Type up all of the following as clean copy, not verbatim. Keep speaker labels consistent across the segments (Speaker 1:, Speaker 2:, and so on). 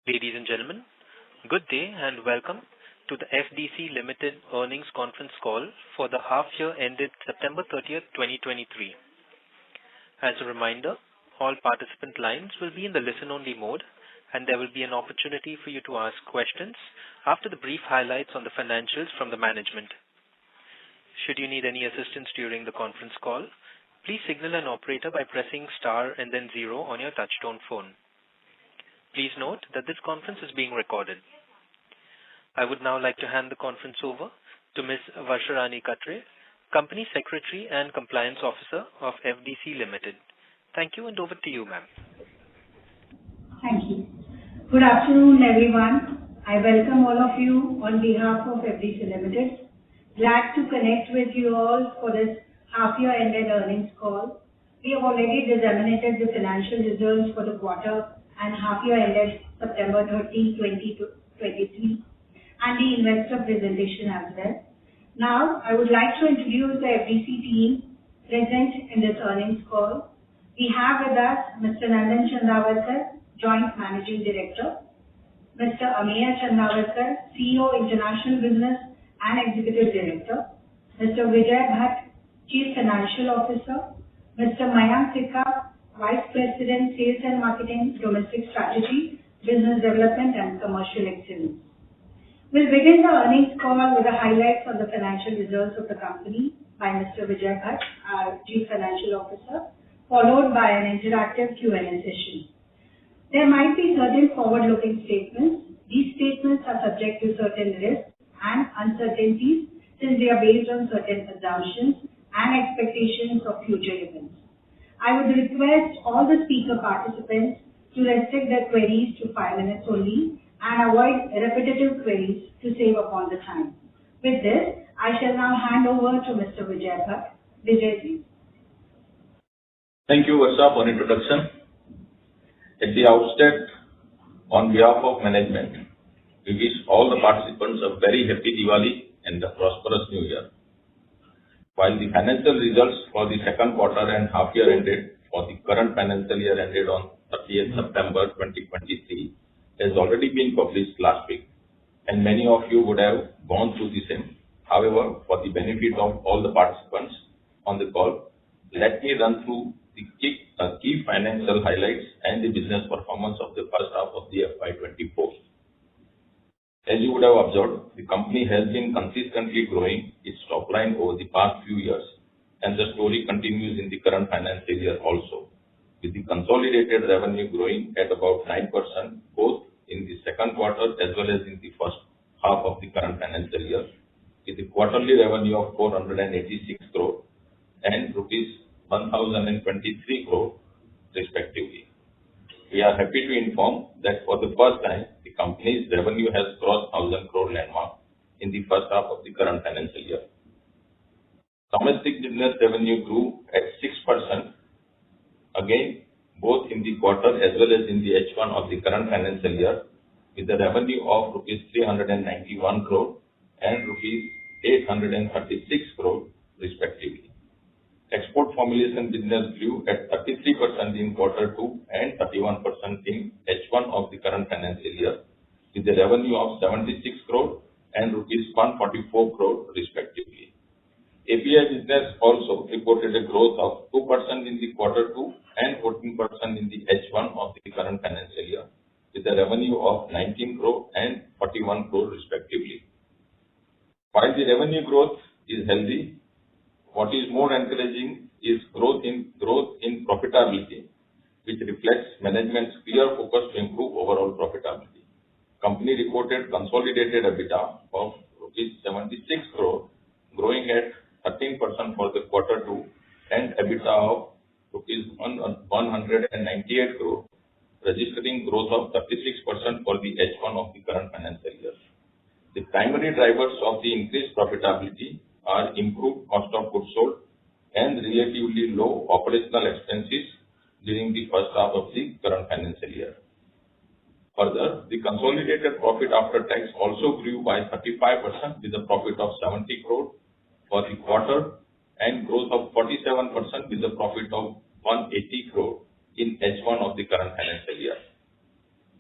Speaker 1: Ladies and gentlemen, good day and welcome to the FDC Ltd earnings conference call for the half year ended September 30th, 2023. As a reminder, all participant lines will be in the listen-only mode, and there will be an opportunity for you to ask questions after the brief highlights on the financials from the management. Should you need any assistance during the conference call, please signal an operator by pressing star and then 0 on your touchtone phone. Please note that this conference is being recorded. I would now like to hand the conference over to Ms. Varsharani Katre, Company Secretary and Compliance Officer of FDC Ltd. Thank you, and over to you, ma'am.
Speaker 2: Thank you. Good afternoon, everyone. I welcome all of you on behalf of FDC Ltd. Glad to connect with you all for this half-year ended earnings call. We have already disseminated the financial results for the quarter and half-year ended September 30, 2023, and the investor presentation as well. Now, I would like to introduce the FDC team present in this earnings call. We have with us Mr. Nandan Chandavarkar, Joint Managing Director, Mr. Ameya Chandavarkar, CEO International Business and Executive Director, Mr. Vijay Bhatt, Chief Financial Officer, Mr. Mayank Sikka, Vice President, Sales and Marketing, Domestic Strategy, Business Development and Commercial Excellence. We'll begin the earnings call with the highlights on the financial results of the company by Mr. Vijay Bhatt, our Chief Financial Officer, followed by an interactive Q&A session. There might be certain forward-looking statements. These statements are subject to certain risks and uncertainties since they are based on certain assumptions and expectations of future events. I would request all the speaker participants to restrict their queries to 5 minutes only and avoid repetitive queries to save upon the time. With this, I shall now hand over to Mr. Vijay Bhatt. Vijay, please.
Speaker 3: Thank you, Varsha, for introduction. At the outset, on behalf of management, we wish all the participants a very happy Diwali and a prosperous New Year. While the financial results for the second quarter and half year ended for the current financial year ended on 30th September 2023 has already been published last week, and many of you would have gone through the same. However, for the benefit of all the participants on the call, let me run through the key financial highlights and the business performance of the first half of the FY'24. As you would have observed, the company has been consistently growing its top line over the past few years, and the story continues in the current financial year also, with the consolidated revenue growing at about 9% both in the second quarter as well as in the first half of the current financial year, with the quarterly revenue of 486 crore and rupees 1,023 crore respectively. We are happy to inform that for the first time, the company's revenue has crossed 1,000 crore landmark in the first half of the current financial year. Domestic business revenue grew at 6%, again, both in the quarter as well as in the H1 of the current financial year, with the revenue of rupees 391 crore and rupees 836 crore respectively. Export formulation business grew at 33% in quarter 2 and 31% in H1 of the current financial year, with the revenue of 76 crore and rupees 144 crore respectively. API business also reported a growth of 2% in the quarter 2 and 14% in the H1 of the current financial year, with a revenue of 19 crore and 41 crore respectively. While the revenue growth is healthy, what is more encouraging is growth in profitability, which reflects management's clear focus to improve overall profitability. Company reported consolidated EBITDA of rupees 76 crore, growing at 13% for the quarter 2, and EBITDA of rupees 198 crore, registering growth of 36% for the H1 of the current financial year. The primary drivers of the increased profitability are improved cost of goods sold and relatively low operational expenses during the first half of the current financial year. Further, the consolidated profit after tax also grew by 35% with a profit of 70 crore for the quarter and growth of 47% with a profit of 180 crore in H1 of the current financial year.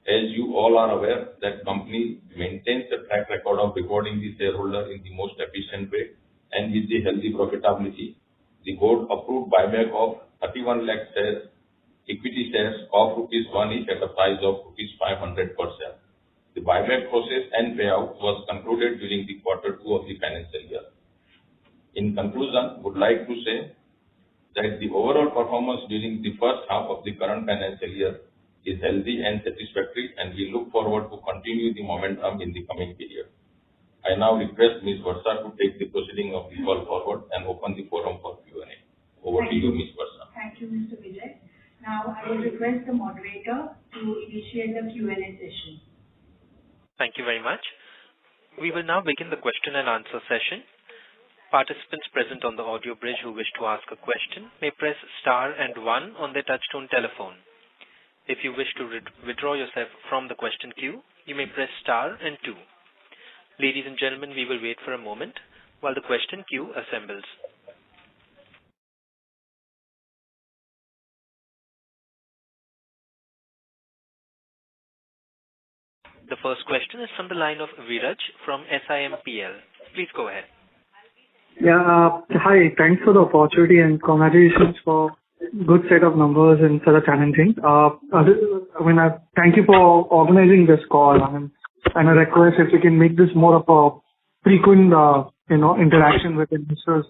Speaker 3: as you all are aware, that company maintains a track record of rewarding the shareholder in the most efficient way and with the healthy profitability. The board approved buyback of 31 lakh shares, equity shares of rupees 1 each at a price of rupees 500 per share. The buyback process and payout was concluded during the Q2 of the financial year. In conclusion, would like to say that the overall performance during the first half of the current financial year is healthy and satisfactory, and we look forward to continue the momentum in the coming period. I now request Ms. Varsha to take the proceeding of the call forward and open the forum for Q&A. Over to you, Ms. Varsha.
Speaker 2: Thank you, Mr. Vijay. Now I will request the moderator to initiate the Q&A session.
Speaker 1: Thank you very much. We will now begin the question and answer session. Participants present on the audio bridge who wish to ask a question may press star and 1 on their touchtone telephone. If you wish to withdraw yourself from the question queue, you may press star and 2. Ladies and gentlemen, we will wait for a moment while the question queue assembles. The first question is from the line of Viraj from SIMPL. Please go ahead.
Speaker 4: Yeah, hi. Thanks for the opportunity and congratulations for good set of numbers in such a challenging. Thank you for organizing this call. And I request if you can make this more of a frequent, interaction with investors.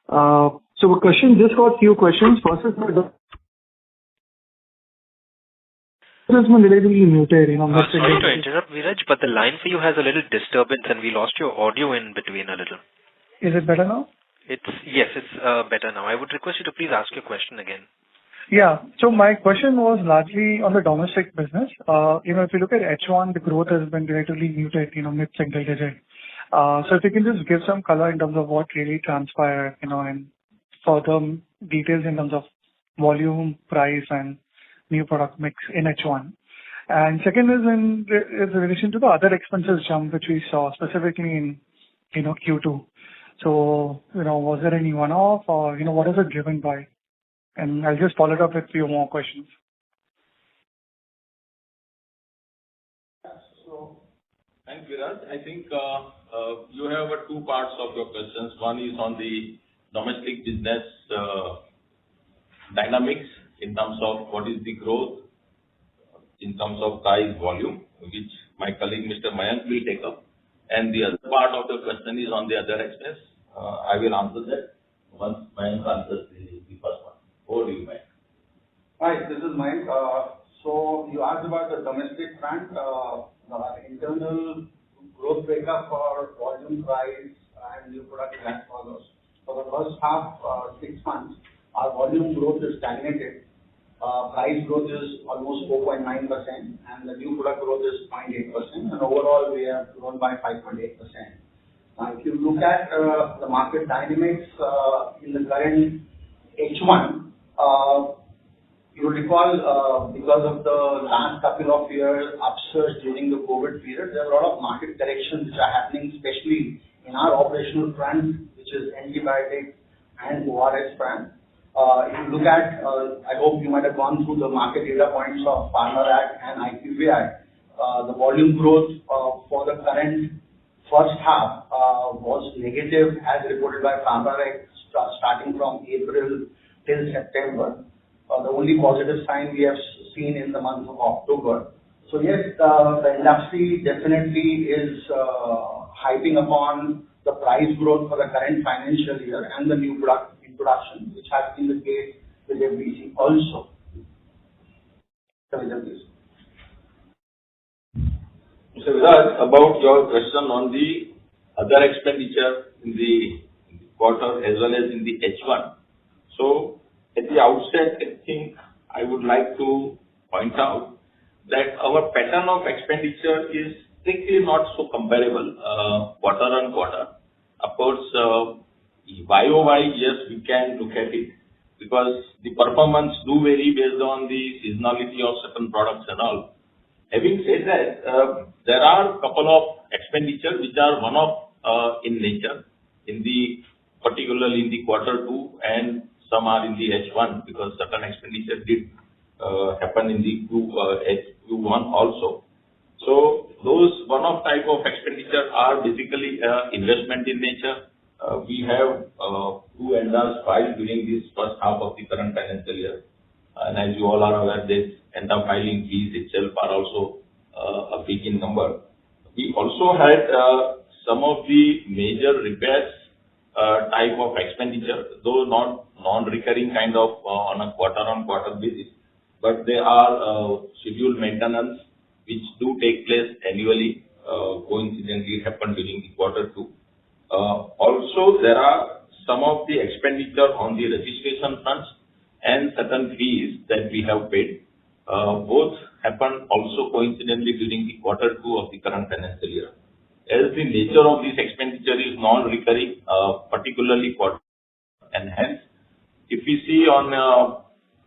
Speaker 4: So a question, just got few questions. First is relatively muted,
Speaker 1: Sorry to interrupt, Viraj, but the line for you has a little disturbance and we lost your audio in between a little.
Speaker 4: Is it better now?
Speaker 1: Yes, it's better now. I would request you to please ask your question again.
Speaker 4: Yeah. So my question was largely on the domestic business. If you look at H1, the growth has been relatively muted, mid-single digit. So if you can just give some color in terms of what really transpired, and further details in terms of volume, price, and new product mix in H1. And second is in relation to the other expenses jump, which we saw specifically in, Q2. So, was there any one-off or, what is it driven by? And I'll just follow it up with a few more questions.
Speaker 3: So, thanks, Viraj. I think you have two parts of your questions. One is on the domestic business dynamics in terms of what is the growth in terms of price volume, which my colleague Mr. Mayank will take up. And the other part of the question is on the other expense. I will answer that once Mayank answers the first one. Over to you, Mayank.
Speaker 5: Hi, this is Mayank. So you asked about the domestic front, internal growth breakup for volume, price, and new product as follows. For the first half, 6 months, our volume growth is stagnated. Price growth is almost 4.9%, and the new product growth is 0.8%, and overall we have grown by 5.8%. Now, if you look at the market dynamics in the current H1, you recall because of the last couple of years upsurge during the COVID period, there are a lot of market corrections which are happening, especially in our operational front, which is antibiotic and ORS front. If you look at, I hope you might have gone through the market data points of PharmaRack and IQVIA. The volume growth for the current first half was negative as reported by PharmaRack starting from April till September. The only positive sign we have seen in the month of October. So yes, the industry definitely is hyping upon the price growth for the current financial year and the new product introduction, which has been the case with FDC also.
Speaker 3: Mr. Viraj, about your question on the other expenditure in the quarter as well as in the H1. So, at the outset, I think I would like to point out that our pattern of expenditure is strictly not so comparable quarter on quarter. Of course, YOY, yes, we can look at it because the performance do vary based on the seasonality of certain products and all. Having said that, there are a couple of expenditures which are one-off in nature, particularly in the Q2, and some are in the H1 because certain expenditure did happen in the Q1 also. So those one-off type of expenditure are basically investment in nature. We have 2 ANDAs filed during this first half of the current financial year. And as you all are aware, this ANDA filing fees itself are also a big in number. We also had some of the major repairs type of expenditure, though not non-recurring kind of on a quarter-on-quarter basis, but they are scheduled maintenance which do take place annually, coincidentally happen during the Q2. Also, there are some of the expenditure on the registration fronts and certain fees that we have paid. Both happen also coincidentally during the Q2 of the current financial year. As the nature of this expenditure is non-recurring, particularly quarter, and hence, if we see on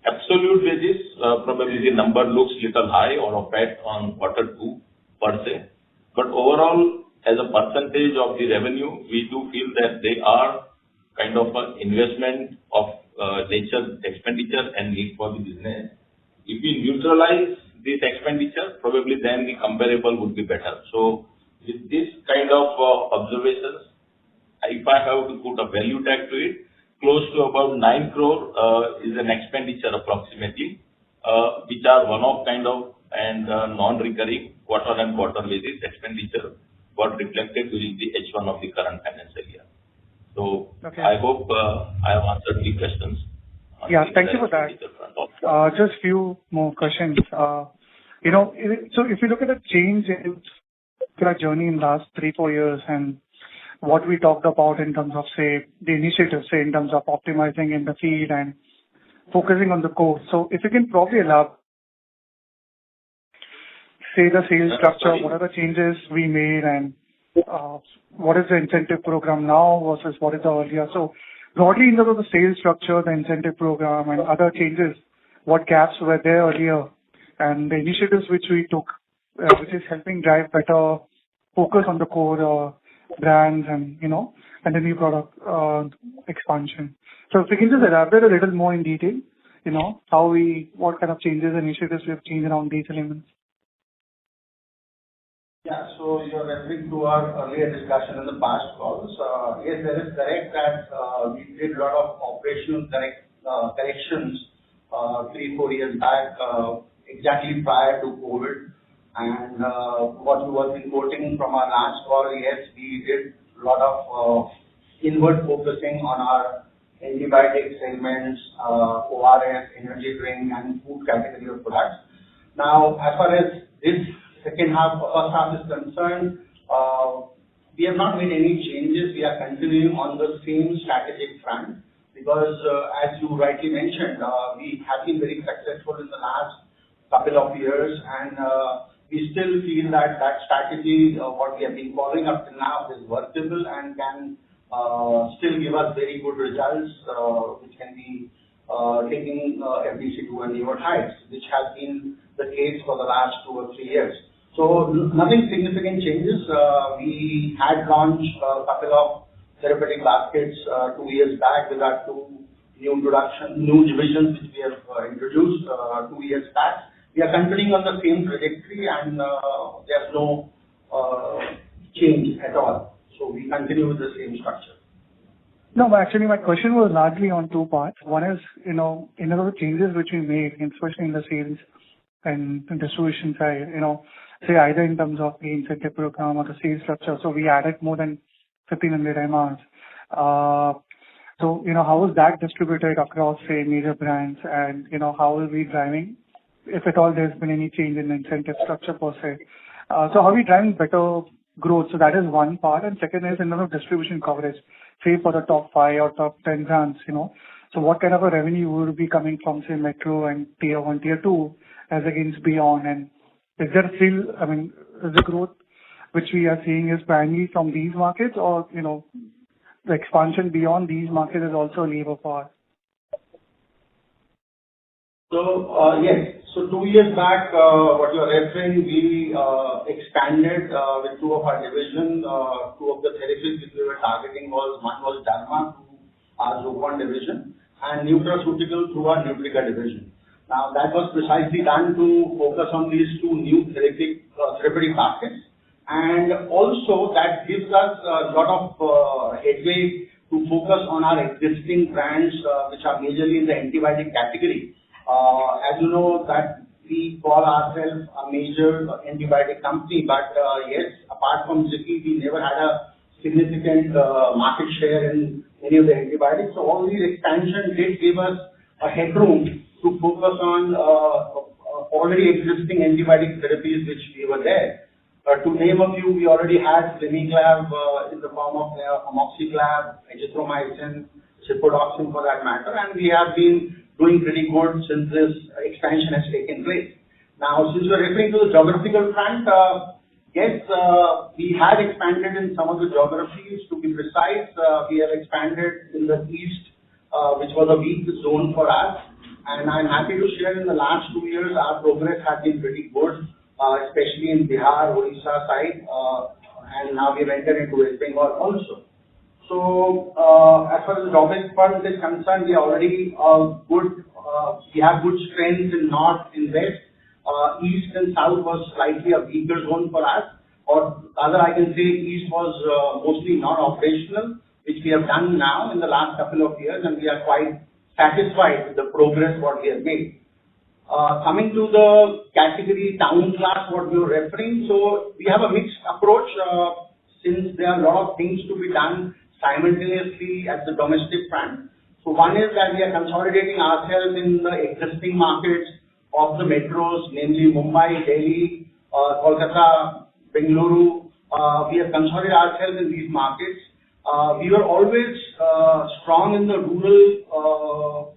Speaker 3: absolute basis, probably the number looks little high or a fat on Q2 per se. But overall, as a percentage of the revenue, we do feel that they are kind of an investment of nature expenditure and need for the business. If we neutralize this expenditure, probably then the comparable would be better. So with this kind of observations, if I have to put a value tag to it, close to about 9 crore is an expenditure approximately, which are one-off kind of and non-recurring quarter-on-quarter basis expenditure got reflected during the H1 of the current financial year. So
Speaker 4: Okay.
Speaker 3: I hope I have answered the questions.
Speaker 4: Yeah, thank you for that. Just few more questions. You know, so if you look at the change in our journey in the last 3-4 years and what we talked about in terms of, say, the initiatives, say, in terms of optimizing in the field and focusing on the core. So if you can probably elaborate, say, the sales structure, what are the changes we made and what is the incentive program now versus what is the earlier? So broadly in terms of the sales structure, the incentive program and other changes, what gaps were there earlier and the initiatives which we took, which is helping drive better focus on the core brands and, you know, and the new product expansion. So if you can just elaborate a little more in detail, you know, what kind of changes and initiatives we have changed around these elements.
Speaker 5: Yeah, so you're referring to our earlier discussion in the past calls. Yes, that is correct that we did a lot of operational corrections 3-4 years back, exactly prior to COVID. And what we were reporting from our last call, yes, we did a lot of inward focusing on our antibiotic segments, ORS, energy drink, and food category of products. Now, as far as this first half is concerned, we have not made any changes. We are continuing on the same strategic front because, as you rightly mentioned, we have been very successful in the last couple of years, and we still feel that strategy, what we have been following up to now, is workable and can still give us very good results, which can be taking FDC to a newer heights, which has been the case for the last 2 or 3 years. So nothing significant changes. We had launched a couple of therapeutic baskets 2 years back with our 2 new divisions which we have introduced 2 years back. We are continuing on the same trajectory and there's no change at all. So we continue with the same structure.
Speaker 4: No, but actually my question was largely on 2 parts. One is, you know, in the changes which we made, especially in the sales and distribution side, you know, say either in terms of the incentive program or the sales structure. So we added more than 1,500 MRs. So, you know, how is that distributed across, say, major brands and, you know, how are we driving, if at all there's been any change in the incentive structure per se. So how are we driving better growth? So that is one part. And second is in terms of distribution coverage, say for the top 5 or top 10 brands, you know. So what kind of a revenue would be coming from, say, metro and tier 1, tier 2 as against beyond? And is there still, I mean, is the growth which we are seeing is primarily from these markets or, you know, the expansion beyond these markets is also a lever for us?
Speaker 5: So, yes. So 2 years back, what you are referring, we expanded with 2 of our divisions, 2 of the therapies which we were targeting one was Derma through our Zone division and nutraceutical through our Nutrica division. Now, that was precisely done to focus on these two new therapeutic markets. And also that gives us a lot of headway to focus on our existing brands, which are majorly in the antibiotic category. As you know, that we call ourselves a major antibiotic company, but yes, apart from Zicky, we never had a significant market share in any of the antibiotics. So all these expansions did give us a headroom to focus on already existing antibiotic therapies which we were there. To name a few, we already had Slimiclav in the form of amoxiclav, azithromycin, ciprofloxacin for that matter, and we have been doing pretty good since this expansion has taken place. Now, since we're referring to the geographical front, yes, we had expanded in some of the geographies. To be precise, we have expanded in the east, which was a weak zone for us. And I'm happy to share in the last 2 years, our progress has been pretty good, especially in Bihar, Odisha side, and now we've entered into West Bengal also. So, as far as the geographic front is concerned, we are already good. We have good strength in north, in west. East and south was slightly a weaker zone for us, or rather I can say east was mostly not operational, which we have done now in the last couple of years, and we are quite satisfied with the progress what we have made. Coming to the category town class, what we were referring, so we have a mixed approach since there are a lot of things to be done simultaneously at the domestic front. So one is that we are consolidating ourselves in the existing markets of the metros, namely Mumbai, Delhi, Kolkata, Bengaluru. We have consolidated ourselves in these markets. We were always strong in the rural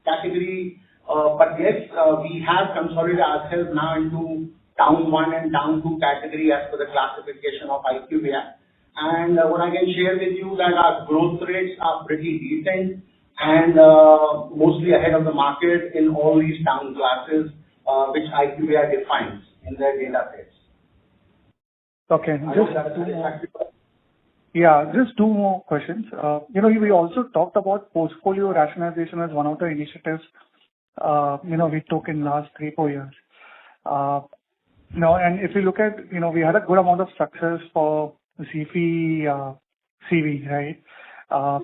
Speaker 5: category, but yes, we have consolidated ourselves now into town 1 and town 2 category as per the classification of IQVIA. And what I can share with you that our growth rates are pretty decent and mostly ahead of the market in all these town classes, which IQVIA defines in their data sets.
Speaker 4: Okay. Just two more questions. We also talked about portfolio rationalization as one of the initiatives, we took in last 3-4 years. And if you look at, we had a good amount of success for Ziffy CV, right?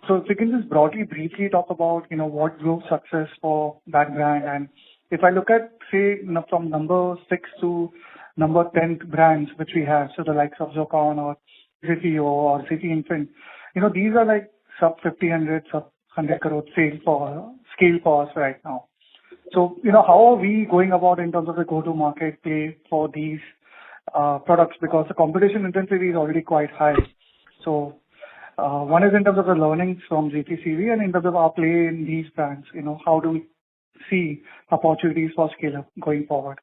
Speaker 4: So if you can just briefly talk about, what drove success for that brand. And if I look at, say, from number 6 to number 10 brands which we have, so the likes of Zocon or Ziffy or Ziffy Infant, these are like sub 50, sub 100 crore scale for us right now. So, how are we going about in terms of the go-to-market play for these products? Because the competition intensity is already quite high. So, one is in terms of the learnings from Ziffy CV and in terms of our play in these brands, how do we see opportunities for scale-up going forward?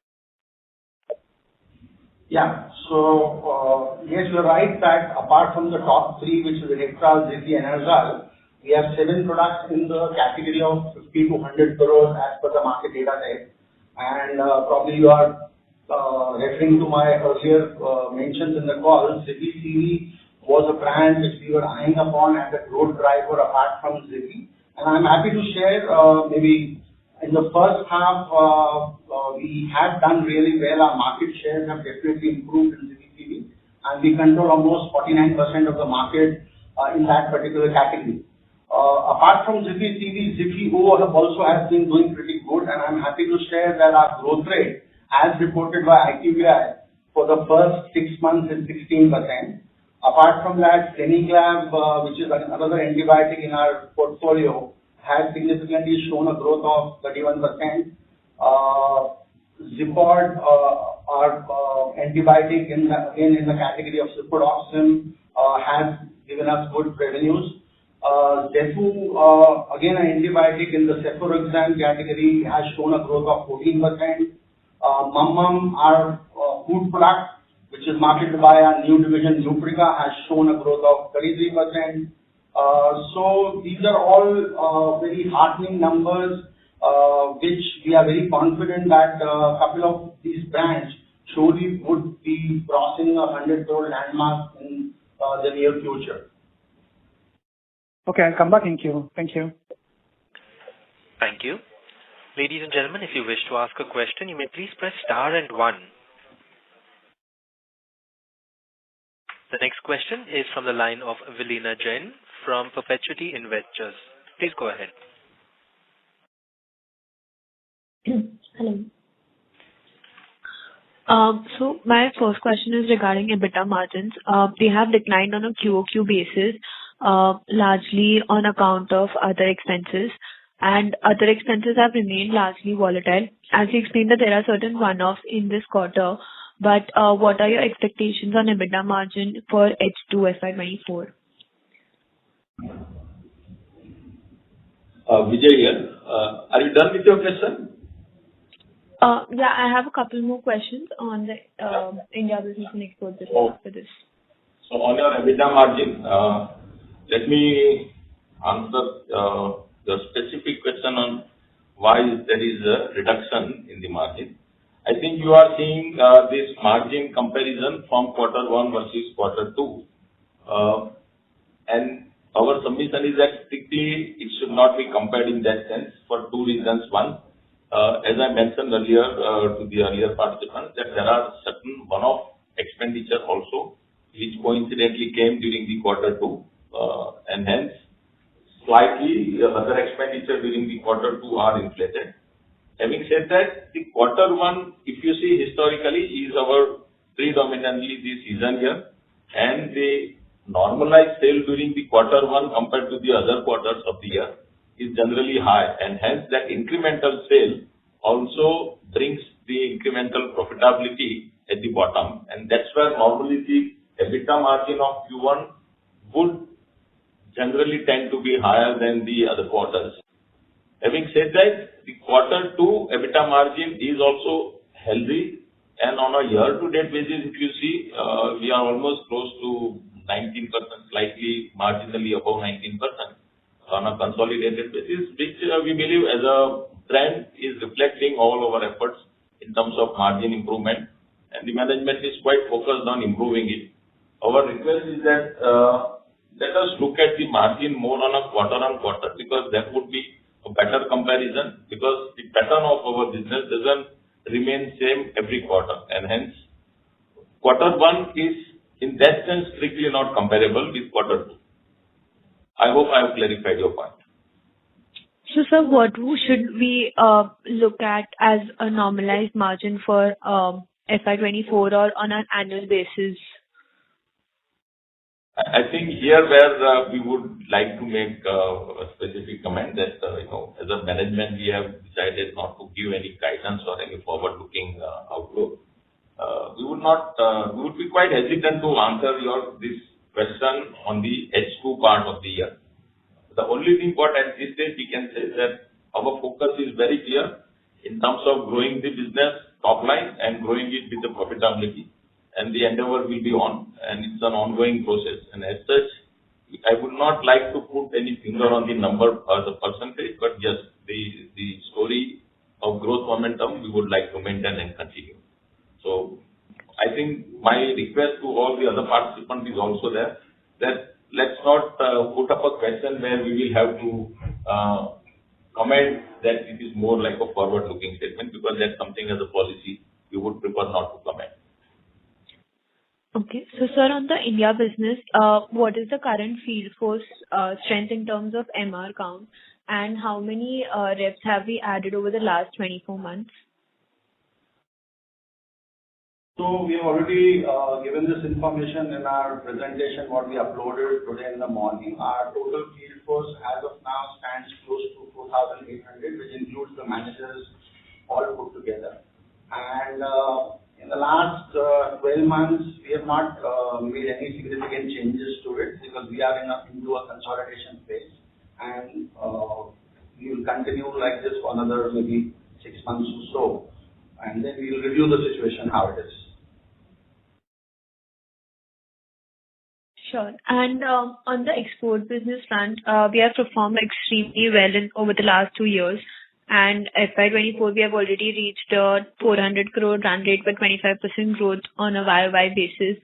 Speaker 5: Yeah. So, yes, you're right that apart from the top 3, which is Electral, Ziffy and Enerzal, we have 7 products in the category of 50 to 100 crores as per the market data set. And probably you are referring to my earlier mentions in the call. Ziffy CV was a brand which we were eyeing upon as a growth driver apart from Ziffy. And I'm happy to share maybe in the first half, we have done really well. Our market shares have definitely improved in Ziffy CV, and we control almost 49% of the market in that particular category. Apart from Ziffy CV, Ziffy O also has been doing pretty good, and I'm happy to share that our growth rate, as reported by IQVIA, for the first 6 months is 16%. Apart from that, Slimiclav, which is another antibiotic in our portfolio, has significantly shown a growth of 31%. Zipod, our antibiotic in the category of ciprofloxacin, has given us good revenues. Zefu, again an antibiotic in the cefuroxime category, has shown a growth of 14%. Mum, our food product, which is marketed by our new division Nuprica, has shown a growth of 33%. So these are all very heartening numbers, which we are very confident that a couple of these brands surely would be crossing a 100 crore landmark in the near future.
Speaker 4: Okay, I'll come back in queue. Thank you.
Speaker 1: Thank you. Ladies and gentlemen, if you wish to ask a question, you may please press star and one. The next question is from the line of Vilina Jain from Perpetuity Investors. Please go ahead.
Speaker 6: Hello. So my first question is regarding EBITDA margins. They have declined on a QOQ basis, largely on account of other expenses, and other expenses have remained largely volatile. As you explained that there are certain one-offs in this quarter, but what are your expectations on EBITDA margin for H2 FY'24?
Speaker 3: Vijay here. Are you done with your question?
Speaker 6: Yeah, I have a couple more questions on the India business and export business after this.
Speaker 3: So on your EBITDA margin, let me answer the specific question on why there is a reduction in the margin. I think you are seeing this margin comparison from Q1 versus Q2. And our submission is that strictly it should not be compared in that sense for two reasons. One, as I mentioned earlier to the earlier participants, that there are certain one-off expenditure also, which coincidentally came during the Q2, and hence slightly other expenditure during the Q2 are inflated. Having said that, the Q1, if you see historically, is our predominantly the season year, and the normalized sale during the Q1 compared to the other quarters of the year is generally high, and hence that incremental sale also brings the incremental profitability at the bottom, and that's where normally the EBITDA margin of Q1 would generally tend to be higher than the other quarters. Having said that, the Q2 EBITDA margin is also healthy, and on a year-to-date basis, if you see, we are almost close to 19%, slightly marginally above 19% on a consolidated basis, which we believe as a trend is reflecting all our efforts in terms of margin improvement, and the management is quite focused on improving it. Our request is that let us look at the margin more on a quarter-on-quarter, because that would be a better comparison, because the pattern of our business doesn't remain same every quarter, and hence Q1 is in that sense strictly not comparable with Q2. I hope I have clarified your point.
Speaker 6: So, sir, what should we look at as a normalized margin for FY'24 or on an annual basis?
Speaker 3: I think here where we would like to make a specific comment that, as a management, we have decided not to give any guidance or any forward-looking outlook. We would be quite hesitant to answer this question on the H2 part of the year. The only thing what at this stage we can say is that our focus is very clear in terms of growing the business top line and growing it with the profitability, and the endeavor will be on, and it's an ongoing process. And as such, I would not like to put any finger on the number or the percentage, but just the story of growth momentum we would like to maintain and continue. So I think my request to all the other participants is also there, that let's not put up a question where we will have to comment that it is more like a forward-looking statement, because that's something as a policy we would prefer not to comment.
Speaker 6: Okay. So, sir, on the India business, what is the current field force strength in terms of MR count, and how many reps have we added over the last 24 months?
Speaker 5: So we have already given this information in our presentation, what we uploaded today in the morning. Our total field force as of now stands close to 4,800, which includes the managers all put together. And in the last 12 months, we have not made any significant changes to it, because we are into a consolidation phase, and we will continue like this for another maybe 6 months or so, and then we will review the situation how it is.
Speaker 6: Sure. And on the export business front, we have performed extremely well over the last 2 years. And FY'24, we have already reached a 400 crore run rate with 25% growth on a YOY basis.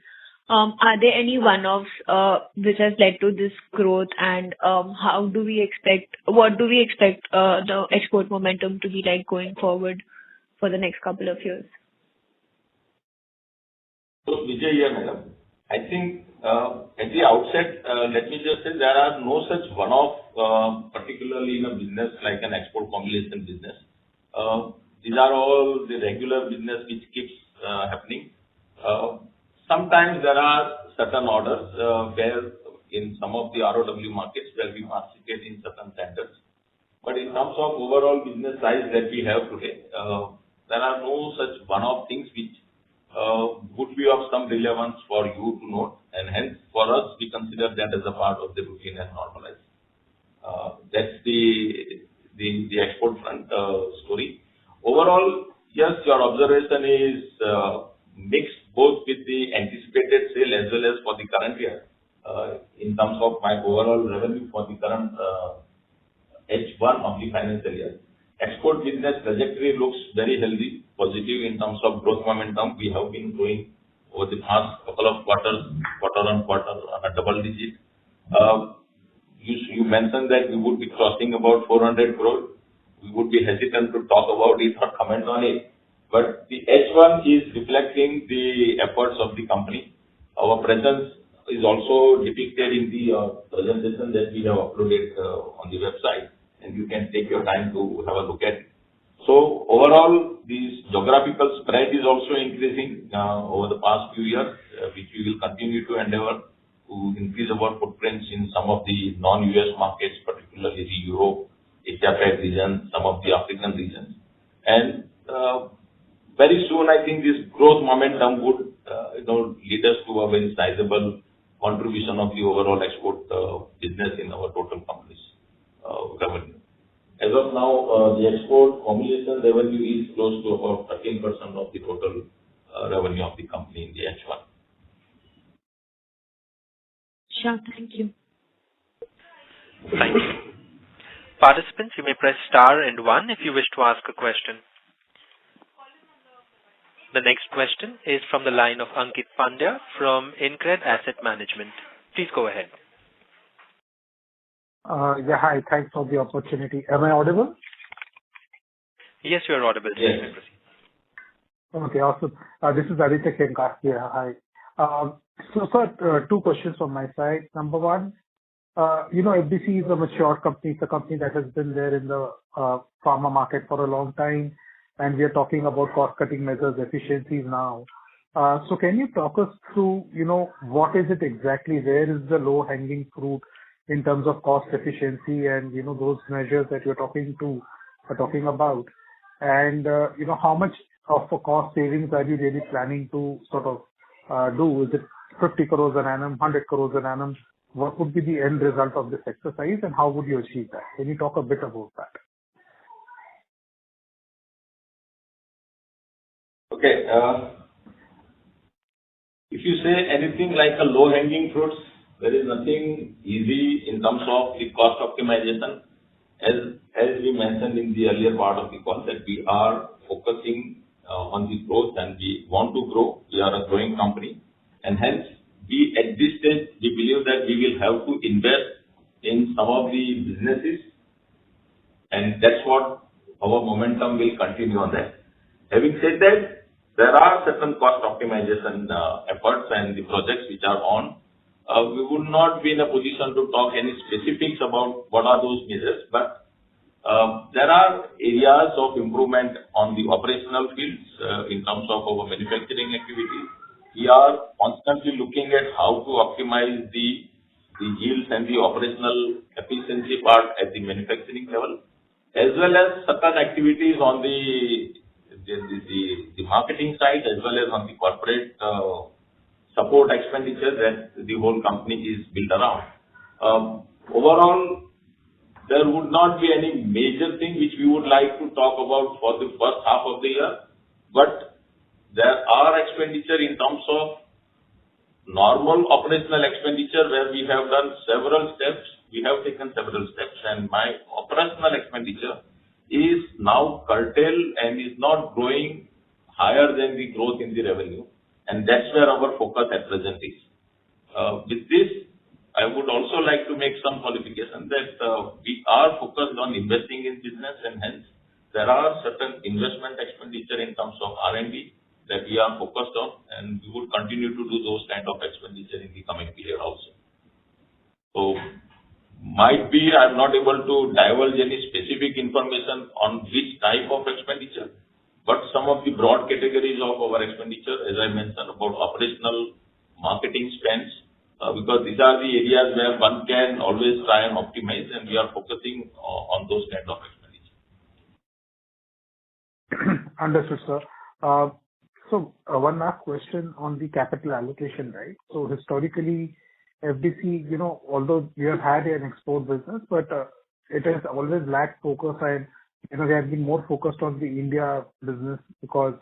Speaker 6: Are there any one-offs which has led to this growth? And what do we expect the export momentum to be like going forward for the next couple of years?
Speaker 3: So, Vijay here, madam. I think at the outset, let me just say there are no such one-off, particularly in a business like an export formulation business. These are all the regular business which keeps happening. Sometimes there are certain orders where in some of the ROW markets where we participate in certain tenders. But in terms of overall business size that we have today, there are no such one-off things which would be of some relevance for you to note, and hence for us we consider that as a part of the routine and normalized. That's the export front story. Overall, yes, your observation is mixed both with the anticipated sale as well as for the current year. In terms of my overall revenue for the current H1 of the financial year, export business trajectory looks very healthy, positive in terms of growth momentum. We have been growing over the past couple of quarters, quarter on a double digit. You mentioned that we would be crossing about 400 crore. We would be hesitant to talk about it or comment on it. But the H1 is reflecting the efforts of the company. Our presence is also depicted in the presentation that we have uploaded on the website, and you can take your time to have a look at it. So overall, this geographical spread is also increasing over the past few years, which we will continue to endeavor to increase our footprints in some of the non-US markets, particularly the Europe, Asia-Pac region, some of the African regions. And very soon, I think this growth momentum would lead us to a very sizable contribution of the overall export business in our total company's revenue. As of now, the export formulation revenue is close to about 13% of the total revenue of the company in the H1.
Speaker 6: Sure, thank you.
Speaker 1: Thank you. Participants, you may press star and 1 if you wish to ask a question. The next question is from the line of Ankit Pandya from InCred Asset Management. Please go ahead.
Speaker 7: Yeah, hi. Thanks for the opportunity. Am I audible?
Speaker 1: Yes, you are audible.
Speaker 3: Yes.
Speaker 7: Okay, awesome. This is Aditya Kenkar here. Hi. So, sir, two questions from my side. Number one, FDC is a mature company. It's a company that has been there in the pharma market for a long time, and we are talking about cost-cutting measures, efficiencies now. So can you talk us through, what is it exactly? Where is the low-hanging fruit in terms of cost efficiency and, those measures that you're talking about? And, how much of a cost savings are you really planning to sort of do? Is it 50 crores an annum, 100 crores an annum? What would be the end result of this exercise, and how would you achieve that? Can you talk a bit about that?
Speaker 3: Okay. If you say anything like a low-hanging fruits, there is nothing easy in terms of the cost optimization. As we mentioned in the earlier part of the call, that we are focusing on the growth and we want to grow. We are a growing company, and hence at this stage we believe that we will have to invest in some of the businesses, and that's what our momentum will continue on that. Having said that, there are certain cost optimization efforts and the projects which are on. We would not be in a position to talk any specifics about what are those measures, but there are areas of improvement on the operational fields in terms of our manufacturing activities. We are constantly looking at how to optimize the yields and the operational efficiency part at the manufacturing level, as well as certain activities on the marketing side, as well as on the corporate support expenditure that the whole company is built around. Overall, there would not be any major thing which we would like to talk about for the first half of the year, but there are expenditure in terms of normal operational expenditure where we have done several steps. We have taken several steps, and my operational expenditure is now curtailed and is not growing higher than the growth in the revenue. and that's where our focus at present is. With this, I would also like to make some qualification that we are focused on investing in business, and hence there are certain investment expenditure in terms of R&D that we are focused on, and we would continue to do those kind of expenditure in the coming period also. So might be I'm not able to divulge any specific information on which type of expenditure, but some of the broad categories of our expenditure, as I mentioned about operational marketing spends, because these are the areas where one can always try and optimize, and we are focusing on those kind of expenditure.
Speaker 7: Understood, sir. One last question on the capital allocation, right? So historically, FDC, although we have had an export business, but it has always lacked focus, and they have been more focused on the India business, because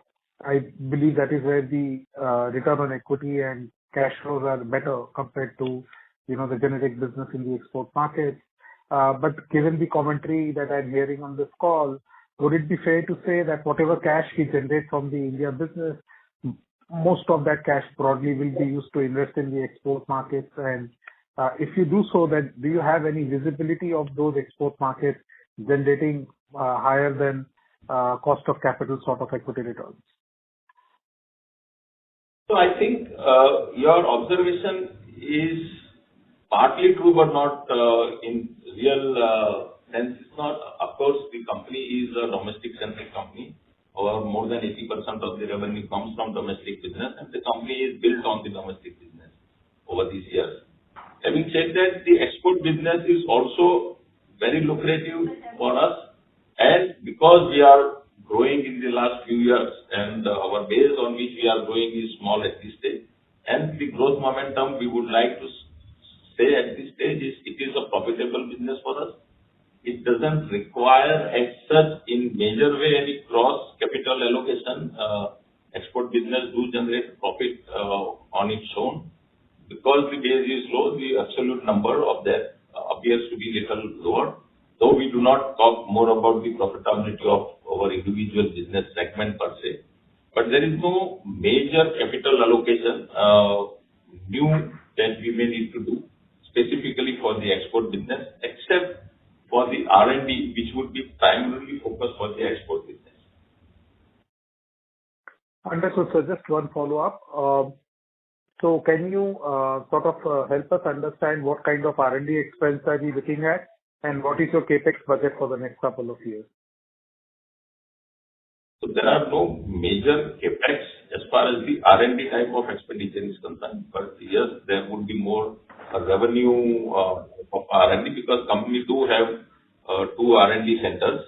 Speaker 7: I believe that is where the return on equity and cash flows are better compared to the generic business in the export market. But given the commentary that I'm hearing on this call, would it be fair to say that whatever cash we generate from the India business, most of that cash broadly will be used to invest in the export markets? And if you do so, then do you have any visibility of those export markets generating higher than cost of capital sort of equity returns?
Speaker 3: So I think your observation is partly true, but not in real sense. It's not. Of course, the company is a domestic-centric company, or more than 80% of the revenue comes from domestic business, and the company is built on the domestic business over these years. Having said that, the export business is also very lucrative for us, and because we are growing in the last few years, and our base on which we are growing is small at this stage, and the growth momentum we would like to say at this stage is it is a profitable business for us. It doesn't require as such in major way any cross capital allocation. Export business do generate profit on its own. Because the base is low, the absolute number of that appears to be little lower. Though we do not talk more about the profitability of our individual business segment per se. But there is no major capital allocation new that we may need to do specifically for the export business, except for the R&D, which would be primarily focused for the export business.
Speaker 7: Understood, sir. Just one follow-up. So can you sort of help us understand what kind of R&D expense are we looking at, and what is your capex budget for the next couple of years?
Speaker 3: So there are no major capex as far as the R&D type of expenditure is concerned, but yes, there would be more revenue of R&D, because company do have 2 R&D centers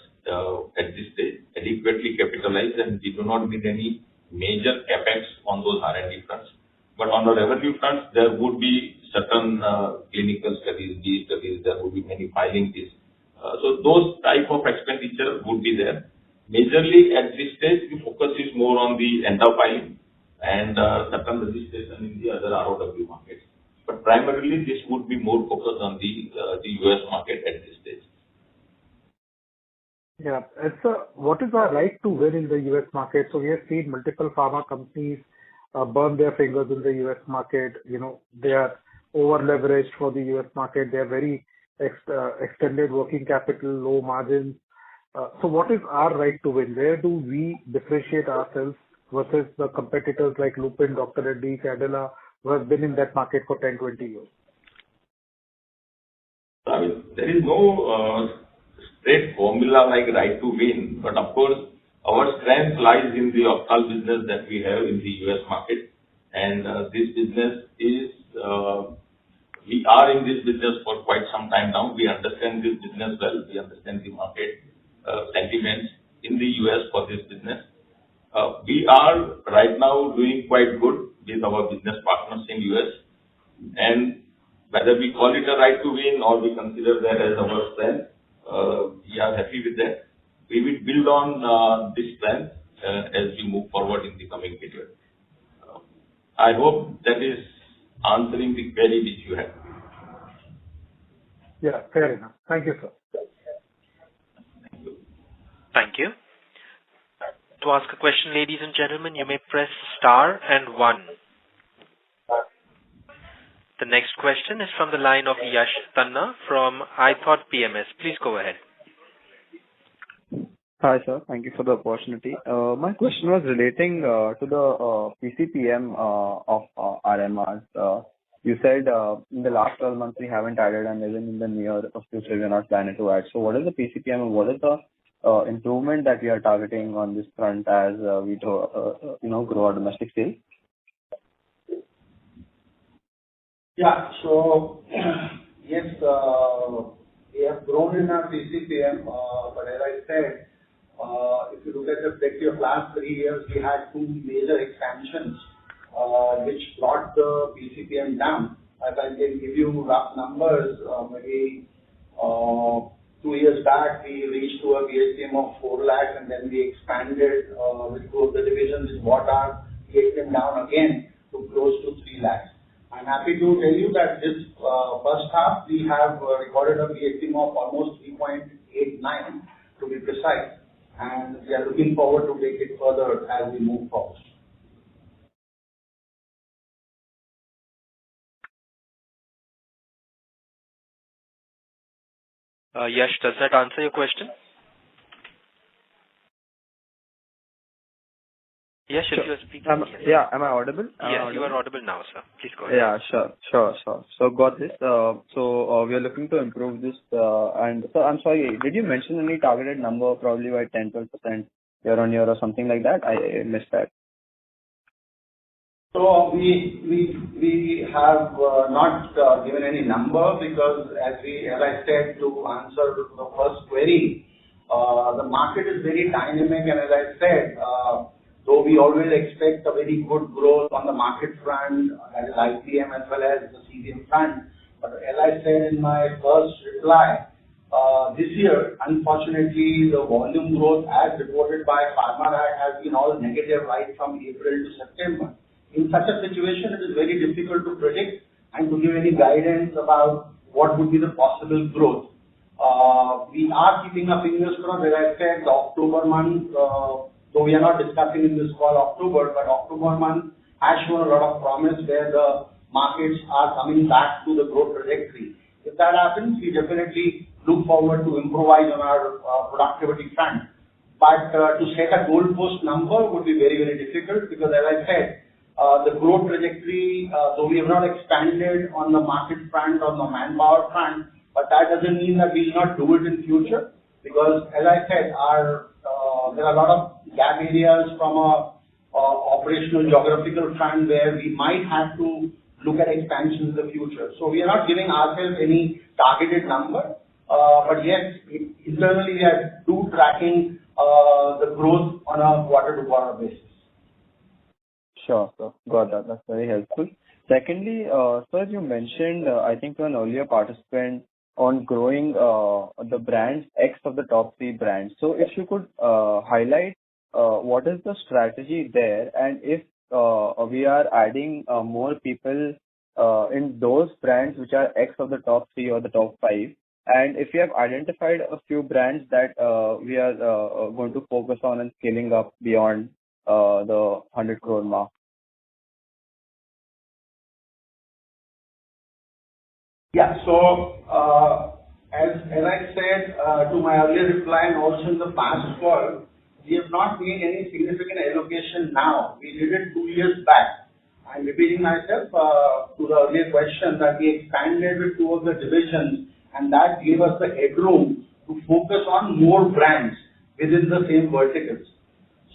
Speaker 3: at this stage, adequately capitalized, and we do not need any major capex on those R&D fronts. But on the revenue front, there would be certain clinical studies, there would be many filing fees. So those type of expenditure would be there. Majorly at this stage, the focus is more on the end of filing and certain registration in the other ROW markets. But primarily, this would be more focused on the US market at this stage.
Speaker 7: Yeah. And so what is our right to win in the US market? So we have seen multiple pharma companies burn their fingers in the US market. They are over leveraged for the US market. They are very extended working capital, low margins. So what is our right to win? Where do we differentiate ourselves versus the competitors like Lupin, Dr. Reddy, Cadila, who have been in that market for 10, 20 years?
Speaker 3: I mean, there is no straight formula like right to win, but of course, our strength lies in the ophthalm business that we have in the US market. And this business is, we are in this business for quite some time now. We understand this business well. We understand the market sentiments in the US for this business. We are right now doing quite good with our business partners in US. And whether we call it a right to win or we consider that as our strength, we are happy with that. We will build on this strength as we move forward in the coming period. I hope that is answering the query which you have.
Speaker 7: Yeah, fair enough. Thank you, sir.
Speaker 1: Thank you. To ask a question, ladies and gentlemen, you may press star and 1. The next question is from the line of Yash Tanna from iThought PMS. Please go ahead.
Speaker 8: Hi, sir. Thank you for the opportunity. My question was relating to the PCPM of RMRs. You said in the last 12 months we haven't added, and even in the near future we are not planning to add. So what is the PCPM and what is the improvement that we are targeting on this front as we grow our domestic sales?
Speaker 5: Yeah. So yes, we have grown in our PCPM, but as I said, if you look at the perspective of last 3 years, we had 2 major expansions, which brought the PCPM down. As I can give you rough numbers, maybe 2 years back, we reached to a PCPM of 4 lakhs, and then we expanded with both the divisions, which brought our PCPM down again to close to 3 lakhs. I'm happy to tell you that this first half, we have recorded a PCPM of almost 3.89 to be precise, and we are looking forward to take it further as we move forward.
Speaker 1: Yash, does that answer your question? Yes, if you are speaking.
Speaker 8: Yeah, am I audible?
Speaker 1: Yes, you are audible now, sir. Please go ahead.
Speaker 8: Yeah, sure. So got this. We are looking to improve this. And so I'm sorry, did you mention any targeted number, probably by 10-12% year on year or something like that? I missed that.
Speaker 5: So we have not given any number because as I said, to answer the first query, the market is very dynamic, and as I said, though we always expect a very good growth on the market front, that is IPM as well as the CDM front, but as I said in my first reply, this year, unfortunately, the volume growth as reported by PharmaRack has been all negative right from April to September. In such a situation, it is very difficult to predict and to give any guidance about what would be the possible growth. We are keeping our fingers crossed. As I said, the October month, though we are not discussing in this call October, but October month has shown a lot of promise where the markets are coming back to the growth trajectory. If that happens, we definitely look forward to improvise on our productivity front. But to set a goalpost number would be very, very difficult because, as I said, the growth trajectory, though we have not expanded on the market front, on the manpower front, but that doesn't mean that we will not do it in future because, as I said, there are a lot of gap areas from a operational geographical front where we might have to look at expansion in the future. So we are not giving ourselves any targeted number, but yes, internally we are tracking the growth on a quarter-to-quarter basis.
Speaker 8: Sure. Got that. That's very helpful. Secondly, sir, you mentioned, I think to an earlier participant, on growing the brands X of the top 3 brands. So if you could highlight what is the strategy there, and if we are adding more people in those brands which are X of the top 3 or the top 5, and if you have identified a few brands that we are going to focus on and scaling up beyond the 100 crore mark.
Speaker 5: Yeah. So, as I said to my earlier reply and also in the past call, we have not made any significant allocation now. We did it 2 years back. I'm repeating myself to the earlier question that we expanded with 2 of the divisions, and that gave us the headroom to focus on more brands within the same verticals.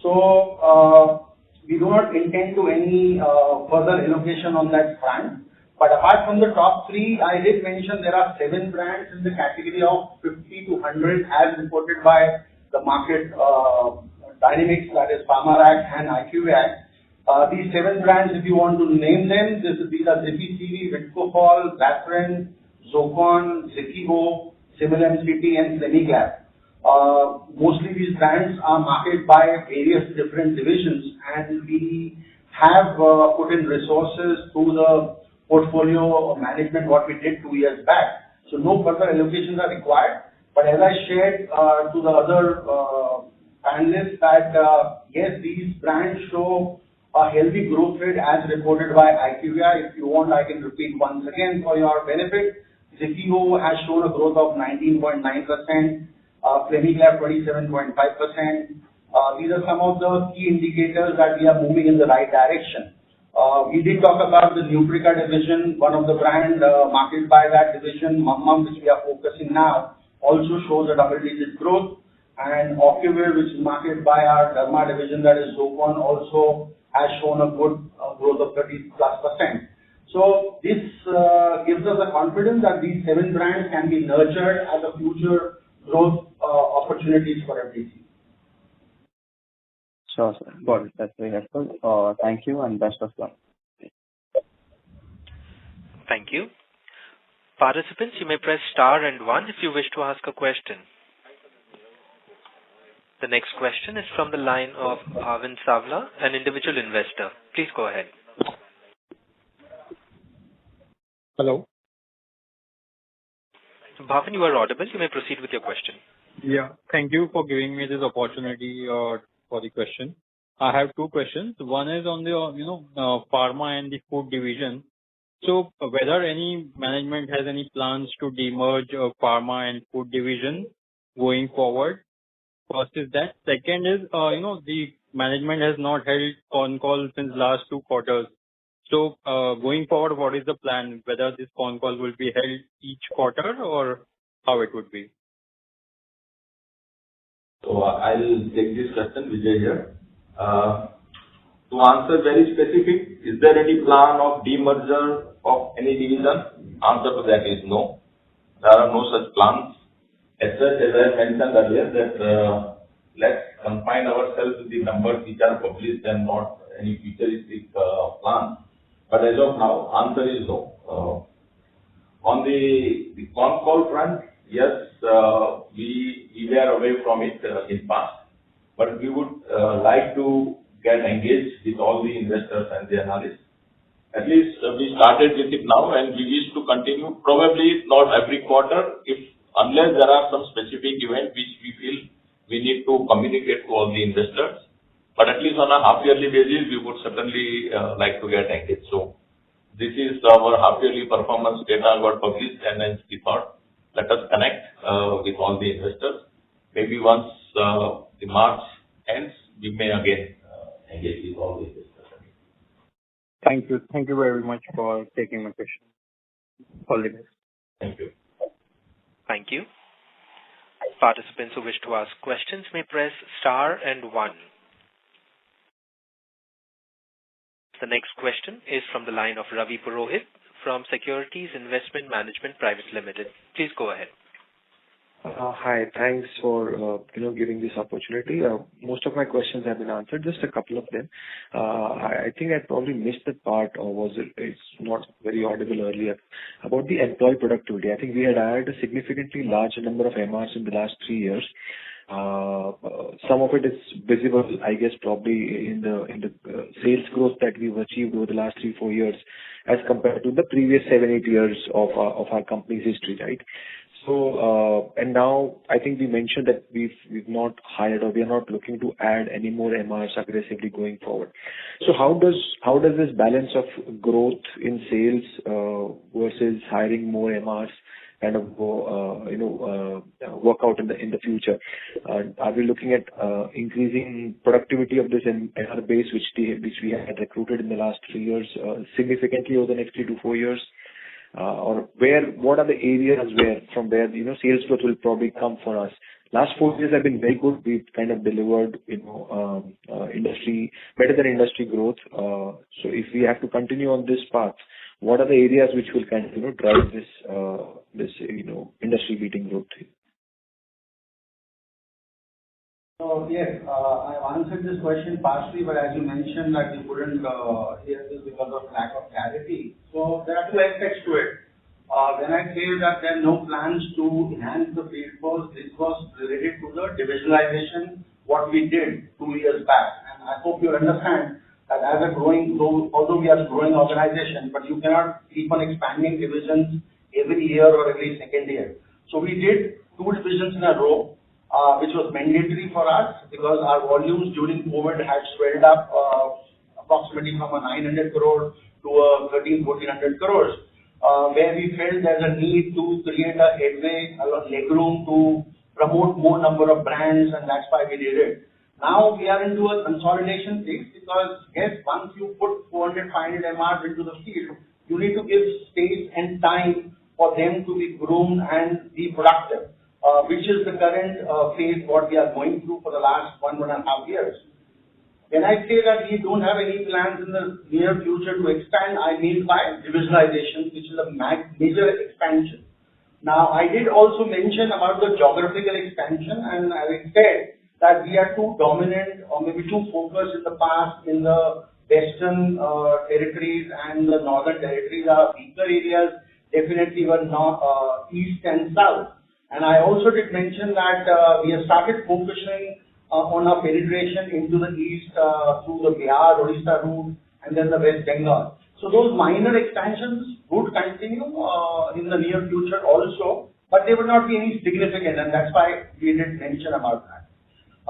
Speaker 5: So, we do not intend to any further allocation on that front. But apart from the top 3, I did mention there are 7 brands in the category of 50 to 100 as reported by the market dynamics, that is PharmaRack and IQVIA. These 7 brands, if you want to name them, these are Zippy CV, Vitcofol, Zafran, Zocon, Zikibo, Simil MCT, and Semigap. Mostly these brands are marketed by various different divisions, and we have put in resources to the portfolio management what we did 2 years back. So no further allocations are required. But as I shared to the other panelists that yes, these brands show a healthy growth rate as reported by IQVIA. If you want, I can repeat once again for your benefit. Zikio has shown a growth of 19.9%, Flemiclav 27.5%. These are some of the key indicators that we are moving in the right direction. We did talk about the Nutrica division, one of the brand marketed by that division, Mum, which we are focusing now, also shows a double-digit growth. And Ocuvir, which is marketed by our Derma division, that is Zocon, also has shown a good growth of 30+%. So this gives us the confidence that these 7 brands can be nurtured as a future growth opportunities for FDC.
Speaker 8: Sure, sir. Got it. That's very helpful. Thank you and best of luck.
Speaker 1: Thank you. Participants, you may press star and 1 if you wish to ask a question. The next question is from the line of Bhavin Savla, an individual investor. Please go ahead.
Speaker 9: Hello.
Speaker 1: Bhavin, you are audible. You may proceed with your question.
Speaker 9: Yeah. Thank you for giving me this opportunity for the question. I have 2 questions. One is on the pharma and the food division. So whether any management has any plans to demerge pharma and food division going forward. First is that. Second is, the management has not held con call since last 2 quarters. So going forward, what is the plan? Whether this con call will be held each quarter or how it would be?
Speaker 3: So I'll take this question, Vijay here. To answer very specific, is there any plan of demerger of any division? Answer to that is no. There are no such plans. As such, as I mentioned earlier, that let's confine ourselves to the numbers which are published and not any futuristic plan. But as of now, answer is no. On the con call front, yes, we were away from it in past, but we would like to get engaged with all the investors and the analysts. At least we started with it now, and we wish to continue. Probably not every quarter, unless there are some specific event which we feel we need to communicate to all the investors. But at least on a half-yearly basis, we would certainly like to get engaged. So this is our half-yearly performance data got published, and then we thought, let us connect with all the investors. Maybe once the March ends, we may again engage with all the investors.
Speaker 9: Thank you. Thank you very much for taking my question. All the best.
Speaker 3: Thank you.
Speaker 1: Thank you. Participants who wish to ask questions may press star and 1. The next question is from the line of Ravi Purohit from Securities Investment Management Private Limited. Please go ahead.
Speaker 10: Hi. Thanks for giving this opportunity. Most of my questions have been answered. Just a couple of them. I think I probably missed that part, or it's not very audible earlier, about the employee productivity. I think we had added a significantly larger number of MRs in the last 3 years. Some of it is visible, I guess, probably in the sales growth that we've achieved over the last 3-4 years as compared to the previous 7-8 years of our company's history, right? So, and now I think we mentioned that we've not hired, or we are not looking to add any more MRs aggressively going forward. So how does this balance of growth in sales versus hiring more MRs kind of work out in the future? Are we looking at increasing productivity of this MR base which we had recruited in the last 3 years significantly over the next 3 to 4 years? Or what are the areas from where sales growth will probably come for us? Last 4 years have been very good. We've kind of delivered industry better than industry growth. So if we have to continue on this path, what are the areas which will kind of drive this industry beating growth?
Speaker 5: So yes, I've answered this question partially, but as you mentioned that you couldn't hear this because of lack of clarity. So there are 2 aspects to it. When I say that there are no plans to enhance the field force, this was related to the divisionalization, what we did 2 years back. And I hope you understand that as a although we are a growing organization, but you cannot keep on expanding divisions every year or every second year. So we did 2 divisions in a row. which was mandatory for us because our volumes during COVID had swelled up approximately from a 900 crore to a 1,400 crores, where we felt there's a need to create a headway, a legroom to promote more number of brands, and that's why we did it. Now we are into a consolidation phase because, yes, once you put 400, 500 MRs into the field, you need to give space and time for them to be groomed and be productive, which is the current phase what we are going through for the last 1.5 years. When I say that we don't have any plans in the near future to expand, I mean by divisionalization, which is a major expansion. Now, I did also mention about the geographical expansion, and I said that we are too dominant or maybe too focused in the past in the western territories and the northern territories. Our weaker areas definitely were not east and south. And I also did mention that we have started focusing on our penetration into the east through the Bihar, Odisha route, and then the West Bengal. So those minor expansions would continue in the near future also, but they would not be any significant, and that's why we did mention about that.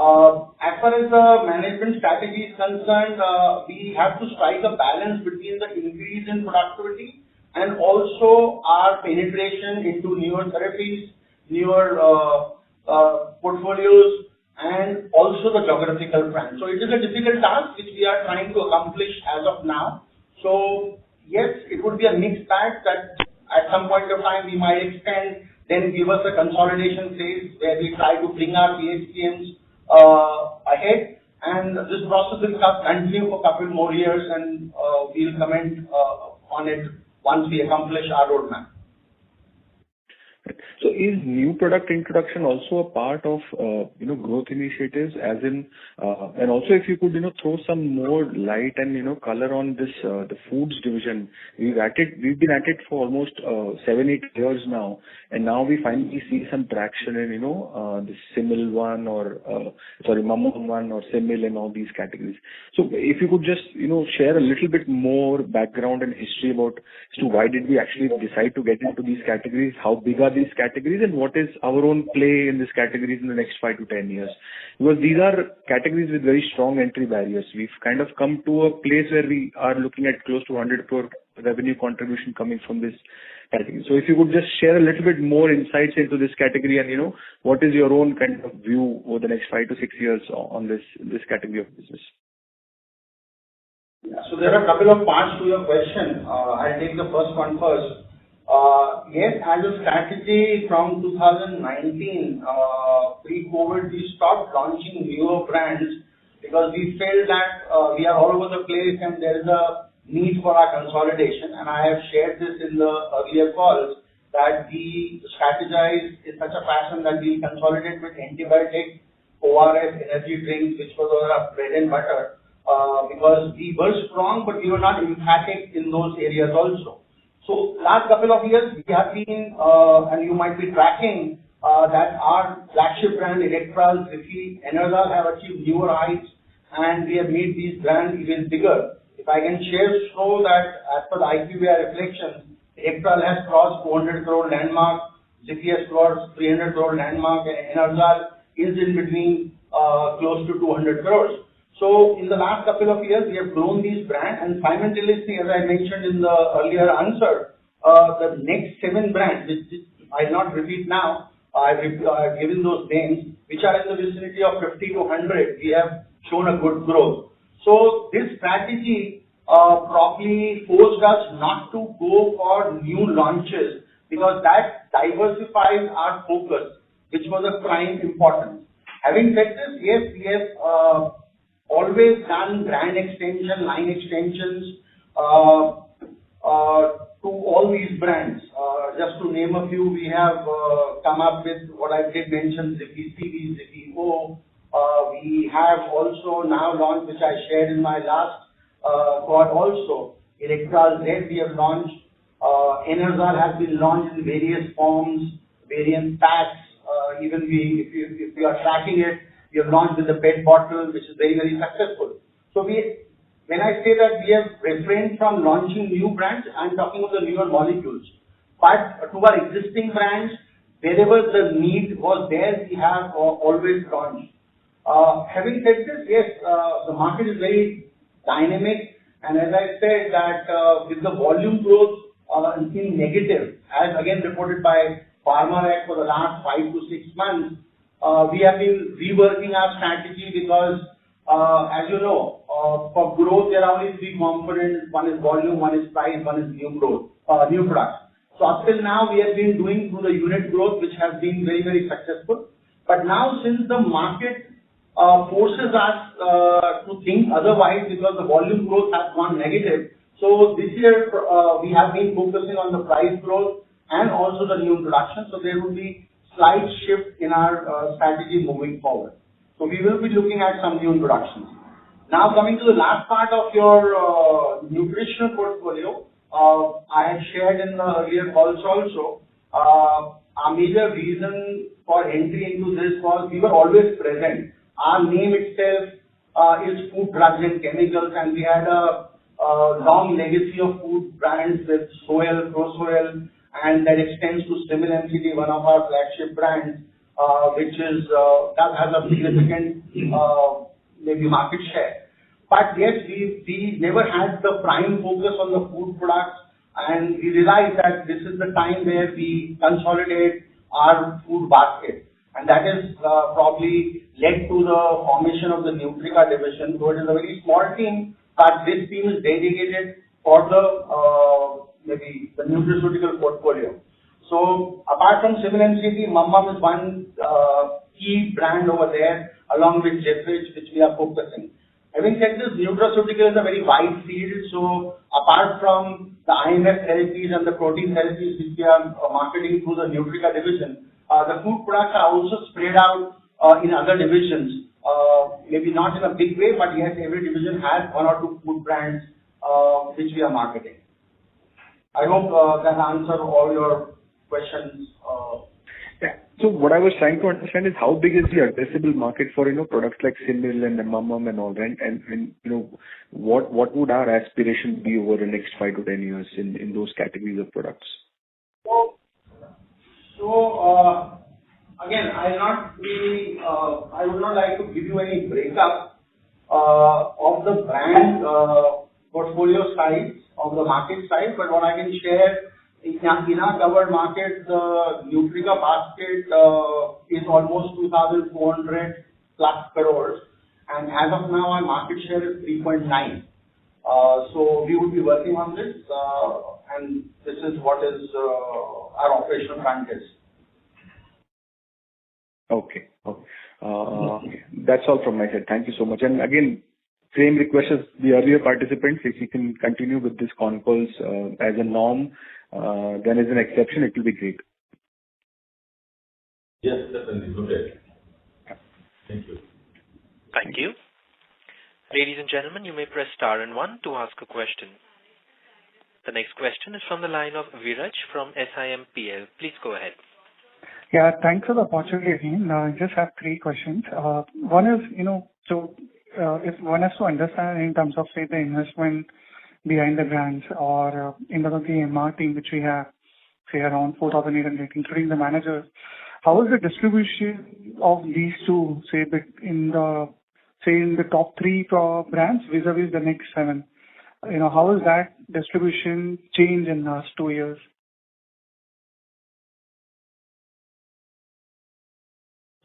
Speaker 5: As far as the management strategy is concerned, we have to strike a balance between the increase in productivity and also our penetration into newer therapies, newer portfolios, and also the geographical brand. So it is a difficult task which we are trying to accomplish as of now. So yes, it would be a mixed bag that at some point of time we might extend, then give us a consolidation phase where we try to bring our PHCMs ahead, and this process will continue for a couple more years, and we'll comment on it once we accomplish our roadmap.
Speaker 10: So is new product introduction also a part of growth initiatives, as in and also if you could throw some more light and color on this the foods division. We've been at it for almost 7-8 years now, and now we finally see some traction in this Simil one or Mamam one or Simil and all these categories. So if you could just share a little bit more background and history about as to why did we actually decide to get into these categories, how big are these categories, and what is our own play in these categories in the next 5 to 10 years? Because these are categories with very strong entry barriers. We've kind of come to a place where we are looking at close to 100 crore revenue contribution coming from this category. So if you could just share a little bit more insights into this category, and what is your own kind of view over the next 5 to 6 years on this category of business?
Speaker 5: Yeah, so there are a couple of parts to your question. I'll take the first one first. Yes, as a strategy from 2019, pre-COVID, we stopped launching newer brands because we felt that we are all over the place and there is a need for our consolidation. And I have shared this in the earlier calls that we strategize in such a fashion that we consolidate with antibiotic, ORS, energy drinks, which was our bread and butter, because we were strong, but we were not emphatic in those areas also. So last couple of years, we have been, and you might be tracking, that our flagship brand, Electrol, Ziffy, Enerzal have achieved newer heights, and we have made these brands even bigger. If I can show that as per the IQVIA reflection, Electrol has crossed 400 crore landmark, Ziffy has crossed 300 crore landmark, and Enerzal is in between close to 200 crores. So in the last couple of years, we have grown these brands, and simultaneously, as I mentioned in the earlier answer, the next 7 brands, which I'll not repeat now, I've given those names, which are in the vicinity of 50 to 100, we have shown a good growth. So this strategy probably forced us not to go for new launches because that diversifies our focus, which was of prime importance. Having said this, yes, we have always done brand extension, line extensions to all these brands. Just to name a few, we have come up with what I did mention, Ziffy CV, Ziffy O. We have also now launched, which I shared in my last call also, Electrol Z we have launched. Enerzal has been launched in various forms, variant packs. Even if we are tracking it, we have launched with the PET bottle, which is very, very successful. So when I say that we have refrained from launching new brands, I'm talking of the newer molecules. But to our existing brands, wherever the need was there, we have always launched. Having said this, yes, the market is very dynamic, and as I said that with the volume growth being negative, as again reported by Farmer for the last 5 to 6 months, we have been reworking our strategy because, as you know, for growth there are only 3 components. One is volume, one is price, one is new growth, new products. So up till now we have been doing through the unit growth, which has been very, very successful. But now since the market forces us to think otherwise because the volume growth has gone negative, so this year we have been focusing on the price growth and also the new introduction. So there will be slight shift in our strategy moving forward. So we will be looking at some new introductions. Now coming to the last part of your nutritional portfolio, I had shared in the earlier calls also, our major reason for entry into this was we were always present. Our name itself is food, drugs and chemicals, and we had a long legacy of food brands with Soil, ProSoil, and that extends to Civil Ltd, one of our flagship brands, which is that has a significant maybe market share. But yes, we never had the prime focus on the food products, and we realized that this is the time where we consolidate our food basket, and that is probably led to the formation of the Nutrica division. So it is a very small team, but this team is dedicated for the maybe the nutraceutical portfolio. So apart from Civil Ltd, Mum is one key brand over there, along with Jeffrich, which we are focusing. Having said this, nutraceutical is a very wide field. So apart from the IMF therapies and the protein therapies which we are marketing through the Nutrica division, the food products are also spread out in other divisions. Maybe not in a big way, but yes, every division has 1 or 2 food brands which we are marketing. I hope that answers all your questions.
Speaker 10: Yeah. So what I was trying to understand is how big is the addressable market for products like Simil and Mum and all, right? And what would our aspiration be over the next 5 to 10 years in those categories of products?
Speaker 5: So again, I would not like to give you any breakup of the brand portfolio size of the market size, but what I can share in our covered market, the Nutrica basket is almost 2,400 plus crores, and as of now our market share is 3.9. So we will be working on this, and this is what is our operational front is.
Speaker 10: Okay. That's all from my side. Thank you so much. And again, same request as the earlier participants, if you can continue with this con calls as a norm, then as an exception, it will be great.
Speaker 3: Yes, definitely. Good. Thank you.
Speaker 1: Thank you. Ladies and gentlemen, you may press star and 1 to ask a question. The next question is from the line of Viraj from SIMPL. Please go ahead.
Speaker 4: Yeah, thanks for the opportunity again. I just have 3 questions. One is, if one has to understand in terms of, say, the investment behind the brands or in terms of the MR team, which we have, say, around 4,800, including the managers, how is the distribution of these two, say, in the top 3 brands vis-a-vis the next 7? How has that distribution changed in the last 2 years?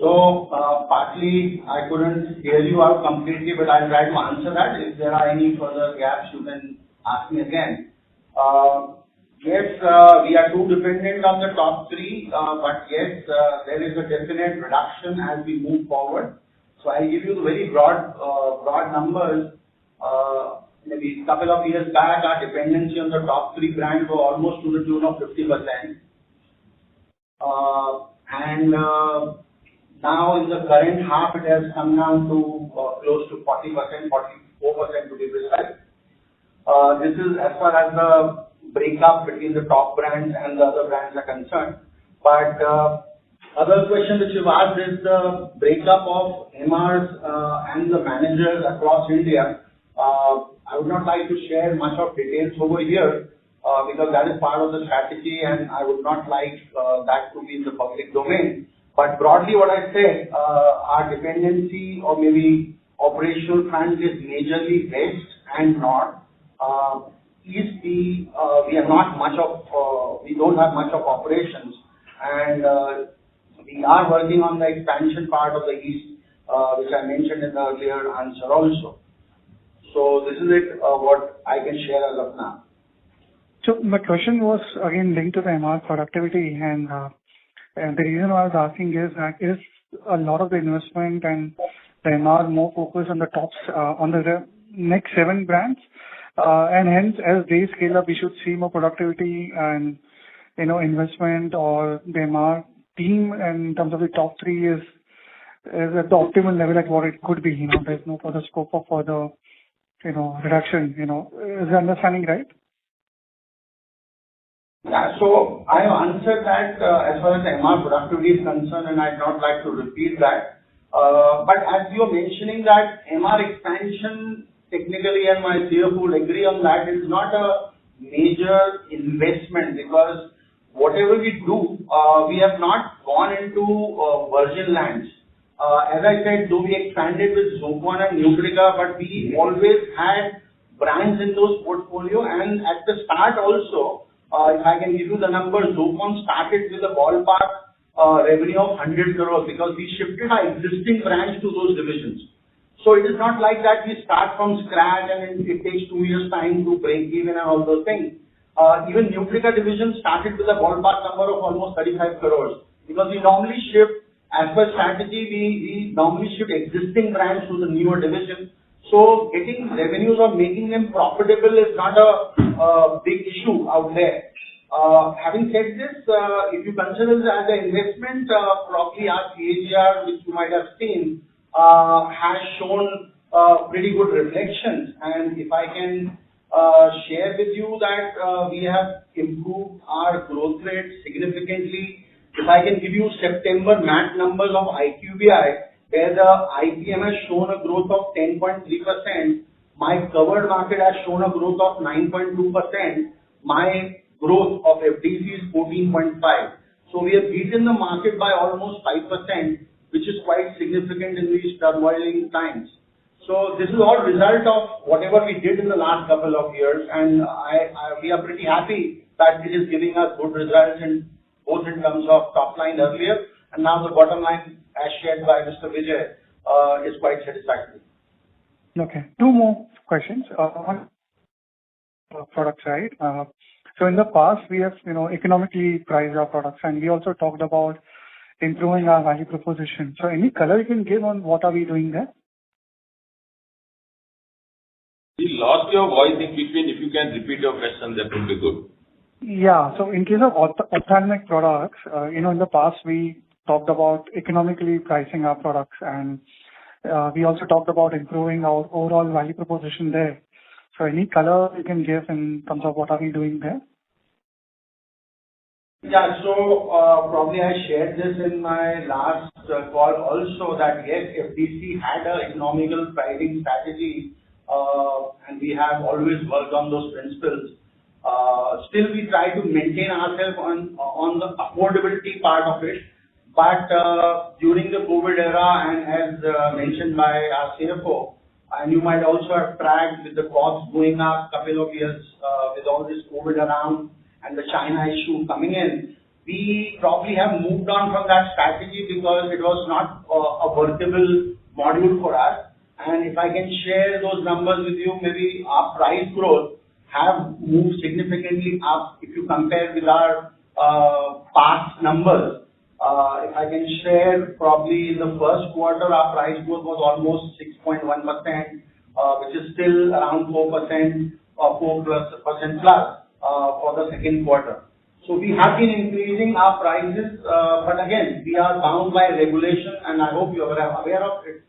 Speaker 5: So, partly I couldn't hear you out completely, but I'll try to answer that. If there are any further gaps, you can ask me again. Yes, we are too dependent on the top 3, but yes, there is a definite reduction as we move forward. So I'll give you very broad numbers. Maybe a couple of years back, our dependency on the top 3 brands were almost to the tune of 50%. Now in the current half, it has come down to close to 40%, 44% to be precise. This is as far as the breakup between the top brands and the other brands are concerned. But other question which you've asked is the breakup of MRs and the managers across India. I would not like to share much of details over here, because that is part of the strategy, and I would not like that to be in the public domain. But broadly, what I said, our dependency or maybe operational front is majorly west and north. East, we are not much of, we don't have much of operations, and we are working on the expansion part of the east, which I mentioned in the earlier answer also. So this is it, what I can share as of now.
Speaker 4: So my question was again linked to the MR productivity, and the reason why I was asking is that is a lot of the investment and the MR more focused on the tops, on the next 7 brands, and hence as they scale up, we should see more productivity and investment, or the MR team in terms of the top 3 is at the optimal level at what it could be. There's no further scope for further reduction. Is the understanding right?
Speaker 5: Yeah, so I have answered that as far as MR productivity is concerned, and I'd not like to repeat that. But as you're mentioning that MR expansion, technically, and my CFO would agree on that, is not a major investment, because whatever we do, we have not gone into virgin lands. As I said, though we expanded with Zopon and Nutrica, but we always had brands in those portfolio, and at the start also, if I can give you the numbers, Zopon started with a ballpark revenue of 100 crores because we shifted our existing brands to those divisions. So it is not like that we start from scratch and it takes 2 years time to break even and all those things. Even Nutrica division started with a ballpark number of almost 35 crores because we normally shift, as per strategy, we normally shift existing brands to the newer division. So getting revenues or making them profitable is not a big issue out there. Having said this, if you consider this as an investment, probably our CAGR, which you might have seen, has shown pretty good reflections. And if I can share with you that we have improved our growth rate significantly. If I can give you September MAT numbers of IQVI, where the IPM has shown a growth of 10.3%, my covered market has shown a growth of 9.2%, my growth of FDC is 14.5%. So we have beaten the market by almost 5%, which is quite significant in these turmoiling times. So this is all result of whatever we did in the last couple of years, and we are pretty happy that it is giving us good results in both in terms of top line earlier, and now the bottom line, as shared by Mr. Vijay, is quite satisfactory.
Speaker 4: Okay. 2 more questions on product side. So in the past, we have economically priced our products, and we also talked about improving our value proposition. So any color you can give on what are we doing there?
Speaker 3: We lost your voice in between. If you can repeat your question, that would be good.
Speaker 4: Yeah. So in case of ophthalmic products, in the past we talked about economically pricing our products, and we also talked about improving our overall value proposition there. So any color you can give in terms of what are we doing there?
Speaker 5: Yeah, so probably I shared this in my last call also that yes, FDC had an economical pricing strategy, and we have always worked on those principles. Still, we try to maintain ourselves on the affordability part of it. But during the COVID era, and as mentioned by our CFO, and you might also have tracked with the costs going up couple of years with all this COVID around and the China issue coming in, we probably have moved on from that strategy because it was not a workable module for us. And if I can share those numbers with you, maybe our price growth have moved significantly up if you compare with our past numbers. If I can share, probably in the first quarter, our price growth was almost 6.1%, which is still around 4% or 4% plus for the second quarter. So we have been increasing our prices, but again, we are bound by regulation, and I hope you are aware of it.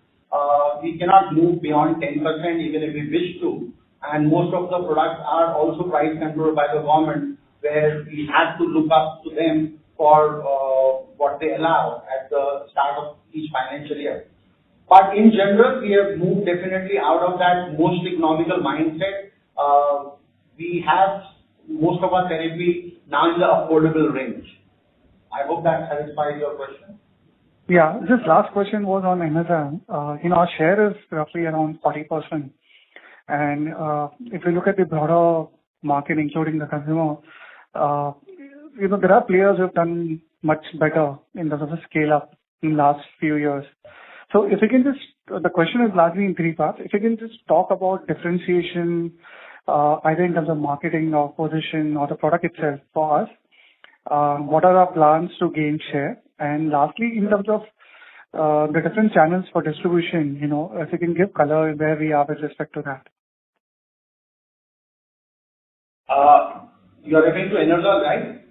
Speaker 5: We cannot move beyond 10% even if we wish to. And most of the products are also price controlled by the government, where we have to look up to them for what they allow at the start of each financial year. But in general, we have moved definitely out of that most economical mindset. We have most of our therapy now in the affordable range. I hope that satisfies your question.
Speaker 4: Yeah. Just last question was on Enerzan. Our share is roughly around 40%. And if you look at the broader market, including the consumer, there are players who have done much better in terms of the scale up in the last few years. So if you can the question is largely in three parts. If you can just talk about differentiation, either in terms of marketing or position or the product itself for us, what are our plans to gain share? And lastly, in terms of the different channels for distribution, if you can give color where we are with respect to that.
Speaker 5: You are referring to Enerzan, right?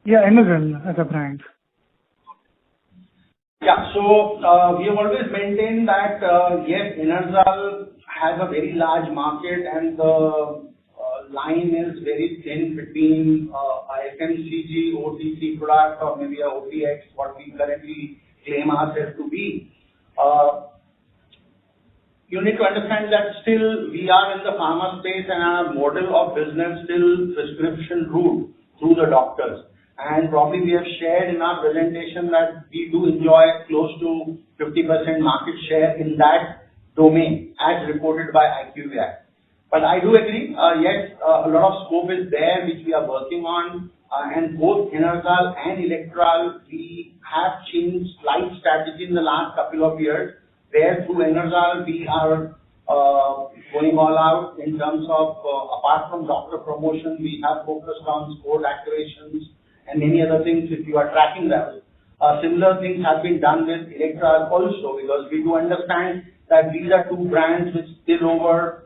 Speaker 4: Yeah, Enerzan as a brand.
Speaker 5: Yeah. So we have always maintained that yes, Enerzan has a very large market, and the line is very thin between FMCG, OTC product, or maybe a OTX, what we currently claim ourselves to be. You need to understand that still we are in the pharma space, and our model of business still prescription route through the doctors. And probably we have shared in our presentation that we do enjoy close to 50% market share in that domain as reported by IQVIA. But I do agree, yes, a lot of scope is there which we are working on, and both Enerzan and Electral, we have changed slight strategy in the last couple of years, where through Enerzan we are going all out in terms of, apart from doctor promotion, we have focused on sport activations and many other things if you are tracking them. Similar things have been done with Electral also, because we do understand that these are two brands which spill over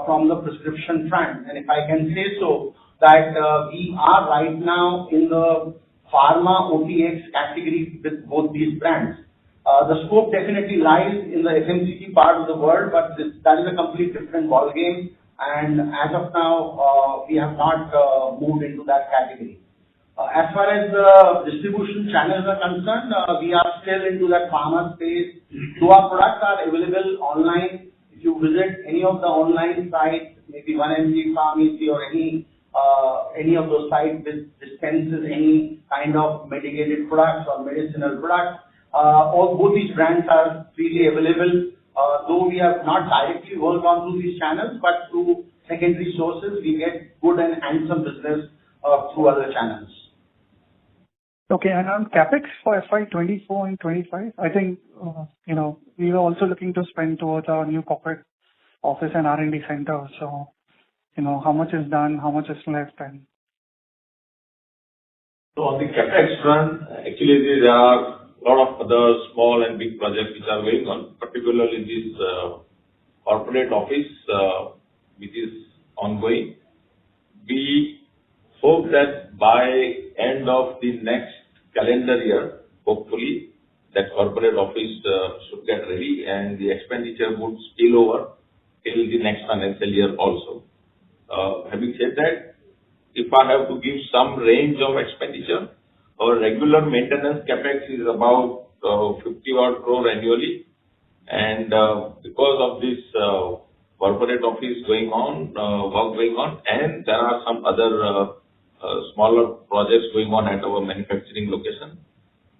Speaker 5: from the prescription front. And if I can say so, that we are right now in the pharma OTX category with both these brands. The scope definitely lies in the FMCG part of the world, but that is a complete different ballgame. And as of now, we have not moved into that category. As far as the distribution channels are concerned, we are still into that pharma space. So our products are available online. If you visit any of the online sites, maybe 1mg Pharmacy or any of those sites which dispenses any kind of medicated products or medicinal products, both these brands are freely available. Though we have not directly worked on through these channels, but through secondary sources, we get good and handsome business through other channels.
Speaker 4: Okay, and on CapEx for FY'24 and 25, I think, we were also looking to spend towards our new corporate office and R&D center. So, how much is done, how much is left? And
Speaker 3: so on the CapEx front, actually there are a lot of other small and big projects which are going on, particularly this corporate office, which is ongoing. We hope that by end of the next calendar year, hopefully, that corporate office should get ready and the expenditure would spill over till the next financial year also. Having said that, if I have to give some range of expenditure, our regular maintenance capex is about 50 odd crore annually, and because of this corporate office going on, work going on, and there are some other smaller projects going on at our manufacturing location,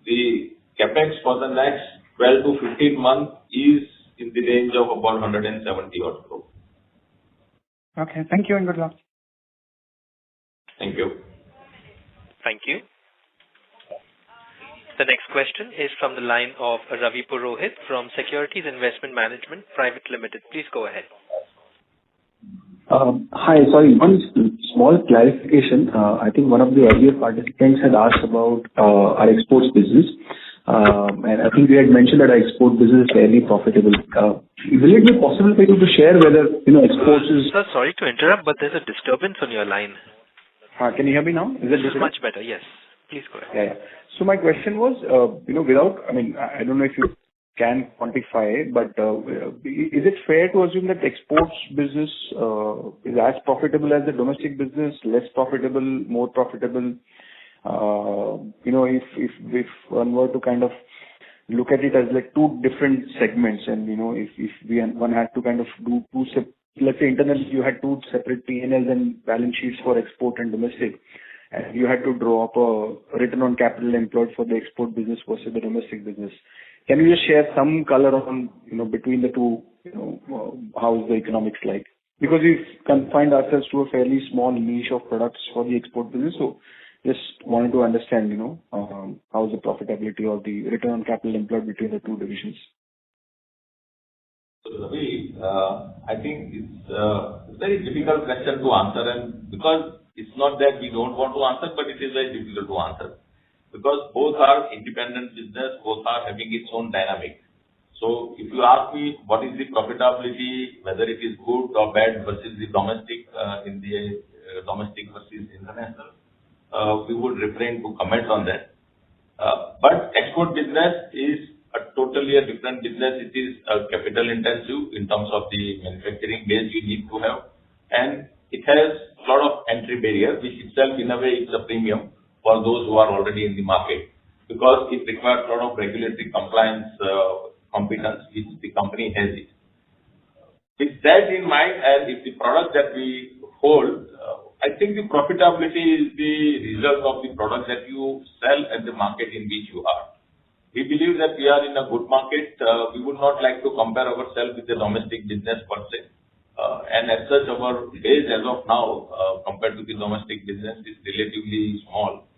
Speaker 3: the capex for the next 12 to 15 months is in the range of about 170 odd crore.
Speaker 4: Okay, thank you and good luck.
Speaker 3: Thank you.
Speaker 1: Thank you. The next question is from the line of Ravi Purohit from Securities Investment Management Private Limited. Please go ahead.
Speaker 11: Hi, sorry, one small clarification. I think one of the earlier participants had asked about our exports business. And I think we had mentioned that our export business is fairly profitable. Will it be possible for you to share whether, exports is...
Speaker 1: Sir, sorry to interrupt, but there's a disturbance on your line.
Speaker 11: Can you hear me now? Is it
Speaker 1: much better? Yes. Please go ahead.
Speaker 11: Yeah. So my question was, I don't know if you can quantify, but is it fair to assume that exports business is as profitable as the domestic business, less profitable, more profitable? If one were to kind of look at it as like two different segments, and if one had to kind of do let's say internally you had two separate P&Ls and balance sheets for export and domestic, and you had to draw up a return on capital employed for the export business versus the domestic business. Can you just share some color on, between the two, how is the economics like? Because we've confined ourselves to a fairly small niche of products for the export business. So just wanted to understand, how is the profitability or the return on capital employed between the two divisions?
Speaker 3: So Ravi, I think it's a very difficult question to answer, and because it's not that we don't want to answer, but it is very difficult to answer. Because both are independent business, both are having its own dynamic. So if you ask me what is the profitability, whether it is good or bad versus the domestic, in the domestic versus international, we would refrain to comment on that. But export business is totally a different business. It is capital intensive in terms of the manufacturing base you need to have, and it has a lot of entry barrier, which itself in a way is a premium for those who are already in the market, because it requires a lot of regulatory compliance competence, which the company has it. With that in mind, and if the product that we hold, I think the profitability is the result of the product that you sell and the market in which you are. We believe that we are in a good market. We would not like to compare ourselves with the domestic business per se. And as such, our base as of now, compared to the domestic business, is relatively small.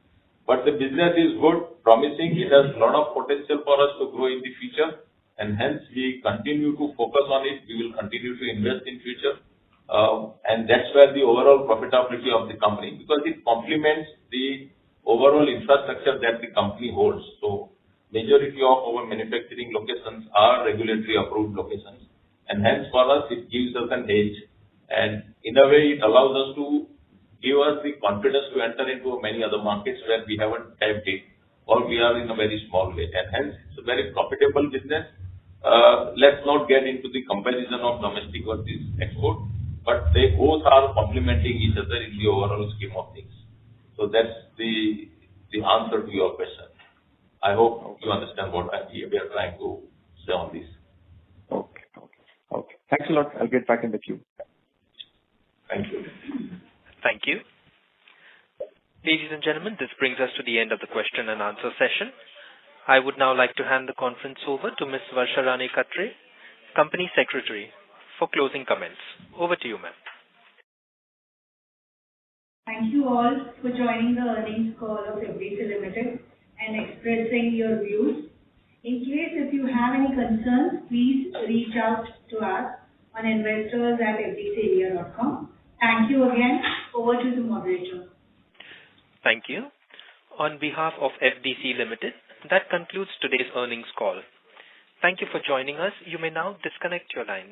Speaker 3: But the business is good, promising. It has a lot of potential for us to grow in the future, and hence we continue to focus on it. We will continue to invest in future. And that's where the overall profitability of the company, because it complements the overall infrastructure that the company holds. So majority of our manufacturing locations are regulatory approved locations, and hence for us it gives us an edge, and in a way it allows us to give us the confidence to enter into many other markets where we haven't tapped it, or we are in a very small way, and hence it's a very profitable business. Let's not get into the comparison of domestic versus export, but they both are complementing each other in the overall scheme of things. So that's the answer to your question. I hope you understand what we are trying to say on this.
Speaker 11: Okay. Thanks a lot. I'll get back in the queue.
Speaker 3: Thank you.
Speaker 1: Thank you. Ladies and gentlemen, this brings us to the end of the question and answer session. I would now like to hand the conference over to Ms. Varsharani Katre, Company Secretary, for closing comments. Over to you, ma'am.
Speaker 2: Thank you all for joining the earnings call of FDC Limited and expressing your views. In case if you have any concerns, please reach out to us on investors@fdcindia.com. Thank you again. Over to the moderator.
Speaker 1: Thank you. On behalf of FDC Limited, that concludes today's earnings call. Thank you for joining us. You may now disconnect your line.